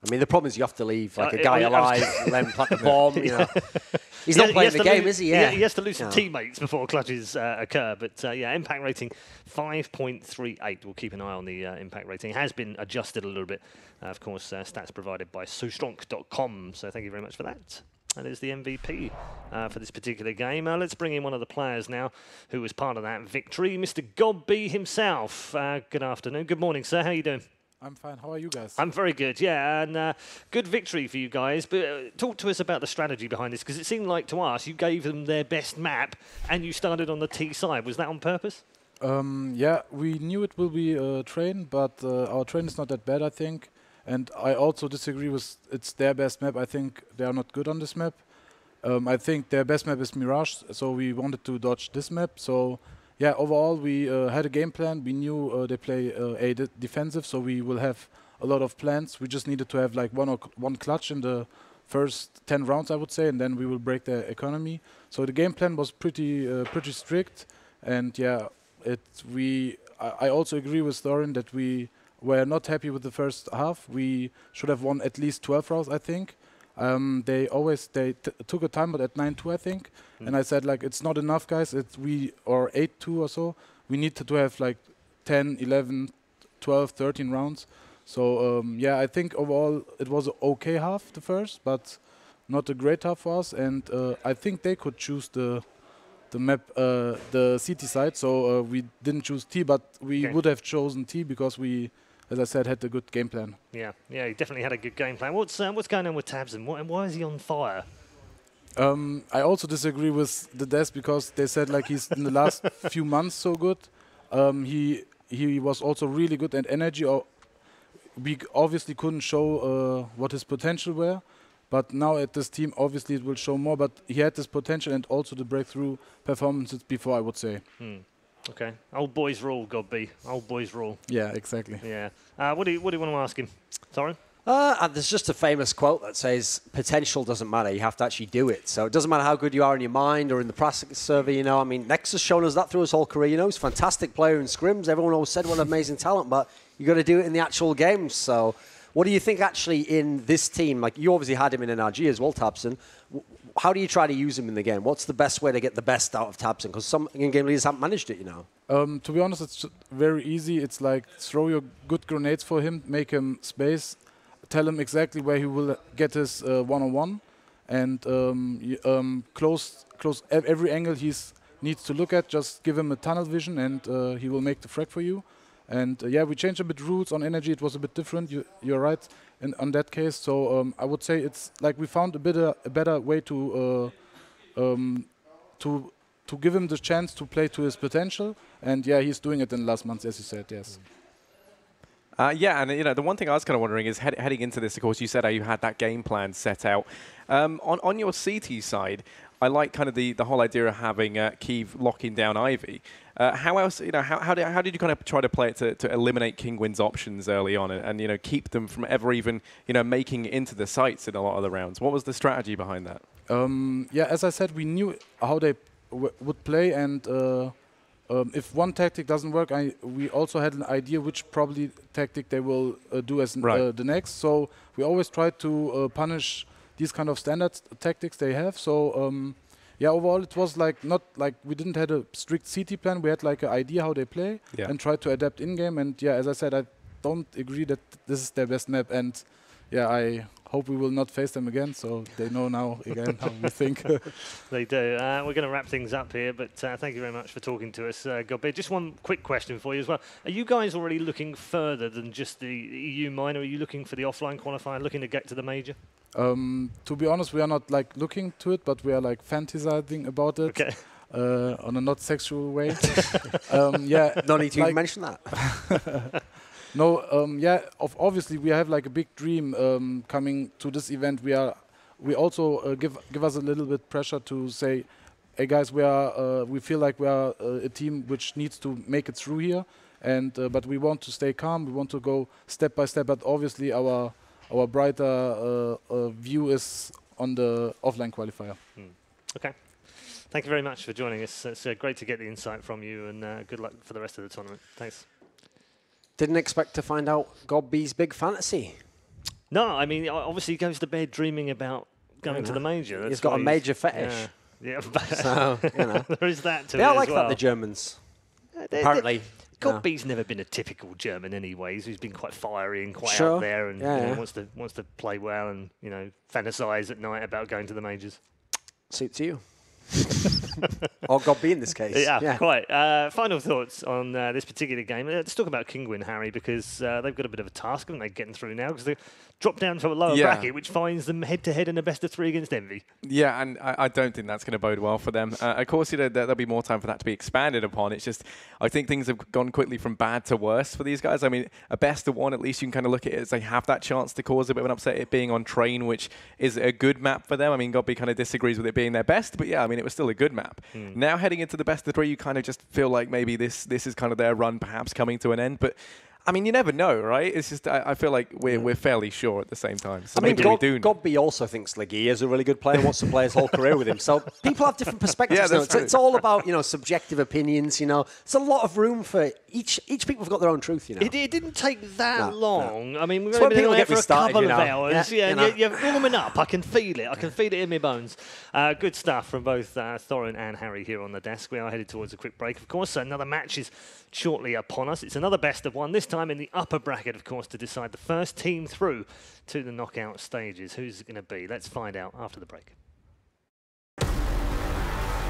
I mean, the problem is you have to leave like a guy alive, then plant the bomb. You know. He's not playing the game, is he? Yeah. He has to lose some teammates before clutches occur. But yeah, impact rating 5.38. We'll keep an eye on the impact rating. It has been adjusted a little bit. Of course, stats provided by SoStrong.com. So thank you very much for that. That is the MVP for this particular game. Let's bring in one of the players now who was part of that victory, Mr. Godby himself. Good afternoon. Good morning, sir. How are you doing? I'm fine. How are you guys? I'm very good, yeah, and good victory for you guys. But talk to us about the strategy behind this, because it seemed like to us you gave them their best map and you started on the T side. Was that on purpose? Yeah, we knew it will be a train, but our train is not that bad, I think. And I also disagree with it's their best map. I think they are not good on this map. I think their best map is Mirage, so we wanted to dodge this map. So yeah, overall we had a game plan. We knew they play defensive, so we will have a lot of plans. We just needed to have like one clutch in the first 10 rounds, I would say, and then we will break their economy. So the game plan was pretty strict, and yeah, I also agree with Thorin that we were not happy with the first half. We should have won at least 12 rounds, I think. They took a time, but at 9-2, I think. And I said, like, it's not enough, guys. Or 8-2 or so. We need to have like 10, 11, 12, 13 rounds. So yeah, I think overall it was an okay half, the first, but not a great half for us. And I think they could choose the map, the CT side. So we didn't choose T, but we would have chosen T because we, as I said, had a good game plan. Yeah, he definitely had a good game plan. What's going on with Tabson? Why is he on fire? I also disagree with the desk because they said like he's in the last few months so good. He was also really good at energy. We obviously couldn't show what his potential were, but now at this team, obviously it will show more. But he had this potential and also the breakthrough performances before, I would say. Okay. Old boys rule, Godby. Old boys rule. Yeah, exactly. Yeah. What do you want to ask him? Sorry? There's just a famous quote that says, potential doesn't matter, you have to actually do it. So it doesn't matter how good you are in your mind or in the practice survey, you know. I mean, Nex has shown us that through his whole career, you know. He's a fantastic player in scrims. Everyone always said what an amazing talent, but you got to do it in the actual games. So what do you think actually in this team? Like, you obviously had him in NRG as well, Tabson. How do you try to use him in the game? What's the best way to get the best out of Tabson? Because some in-game leaders haven't managed it, you know. To be honest, it's very easy. It's like throw your good grenades for him, make him space, tell him exactly where he will get his one-on-one, and close every angle he needs to look at. Just give him a tunnel vision, and he will make the frag for you. And yeah, we changed a bit rules on energy. It was a bit different. You're right on that case. So I would say it's like we found a better way to give him the chance to play to his potential. And yeah, he's doing it in the last months, as you said. Yes. Yeah, and you know, the one thing I was kind of wondering is heading into this, of course, you said how you had that game plan set out. On your CT side, I like kind of the whole idea of having Kiev locking down Ivy. How else, you know, how did you kind of try to play it to eliminate Kinguin's options early on and you know, keep them from ever even, you know, making it into the sites in a lot of the rounds? What was the strategy behind that? Yeah, as I said, we knew how they would play, and if one tactic doesn't work, we also had an idea which probably tactic they will do as the next. So we always try to punish these kind of standard tactics they have. So yeah, overall it was like not like we didn't have a strict CT plan. We had like an idea how they play and try to adapt in game. And yeah, as I said, I don't agree that this is their best map. And yeah, I hope we will not face them again, so they know now again how we think. They do. We're going to wrap things up here, but thank you very much for talking to us, Godby. Just one quick question for you as well. Are you guys already looking further than just the EU minor? Are you looking for the offline qualifier, looking to get to the major? To be honest, we are not like looking to it, but we are like fantasizing about it. Okay. On a not sexual way. Yeah. No need to even mention that. No, yeah, obviously we have like a big dream coming to this event. We also give us a little bit pressure to say, hey guys, we feel like we are a team which needs to make it through here, and but we want to stay calm. We want to go step by step. But obviously our brighter view is on the offline qualifier. Okay. Thank you very much for joining us. It's great to get the insight from you, and good luck for the rest of the tournament. Thanks. Didn't expect to find out Godby's big fantasy. No, I mean, obviously he goes to bed dreaming about going to the major. He's got a major fetish. Yeah, so, there is that to it I as like well. that, the Germans. Apparently. Godby's never been a typical German anyways. He's been quite fiery and quite Sure. out there and Yeah, you know, yeah. wants to play well and, fantasize at night about going to the majors. Suits you. Or Godby in this case. Yeah, quite. Final thoughts on this particular game. Let's talk about Kinguin, Harry, because they've got a bit of a task, haven't they, getting through now, because they dropped down to a lower bracket, which finds them head-to-head in a best-of-3 against Envy. Yeah, and I don't think that's going to bode well for them. Of course, there'll be more time for that to be expanded upon. It's just, I think things have gone quickly from bad to worse for these guys. I mean, a best-of-1, at least you can kind of look at it as they have that chance to cause a bit of an upset, it being on Train, which is a good map for them. I mean, Godby kind of disagrees with it being their best, but yeah, I mean, it was still a good map. Now heading into the best-of-3, you kind of just feel like maybe this is kind of their run perhaps coming to an end, but I mean, you never know, right? It's just I feel like we're fairly sure at the same time. So I mean, we do. Godby also thinks Legui is a really good player and wants to play his whole career with him. So people have different perspectives. Yeah, that's true. It's all about subjective opinions. There's a lot of room for each people have got their own truth. It didn't take that long. No. I mean, we've only been people there get for me a started, couple of hours. You're warming up. I can feel it. I can feel it in my bones. Good stuff from both Thorin and Harry here on the desk. We are headed towards a quick break, of course. Another match is shortly upon us. It's another best-of-1, this time in the upper bracket, of course, to decide the first team through to the knockout stages. Who's it going to be? Let's find out after the break.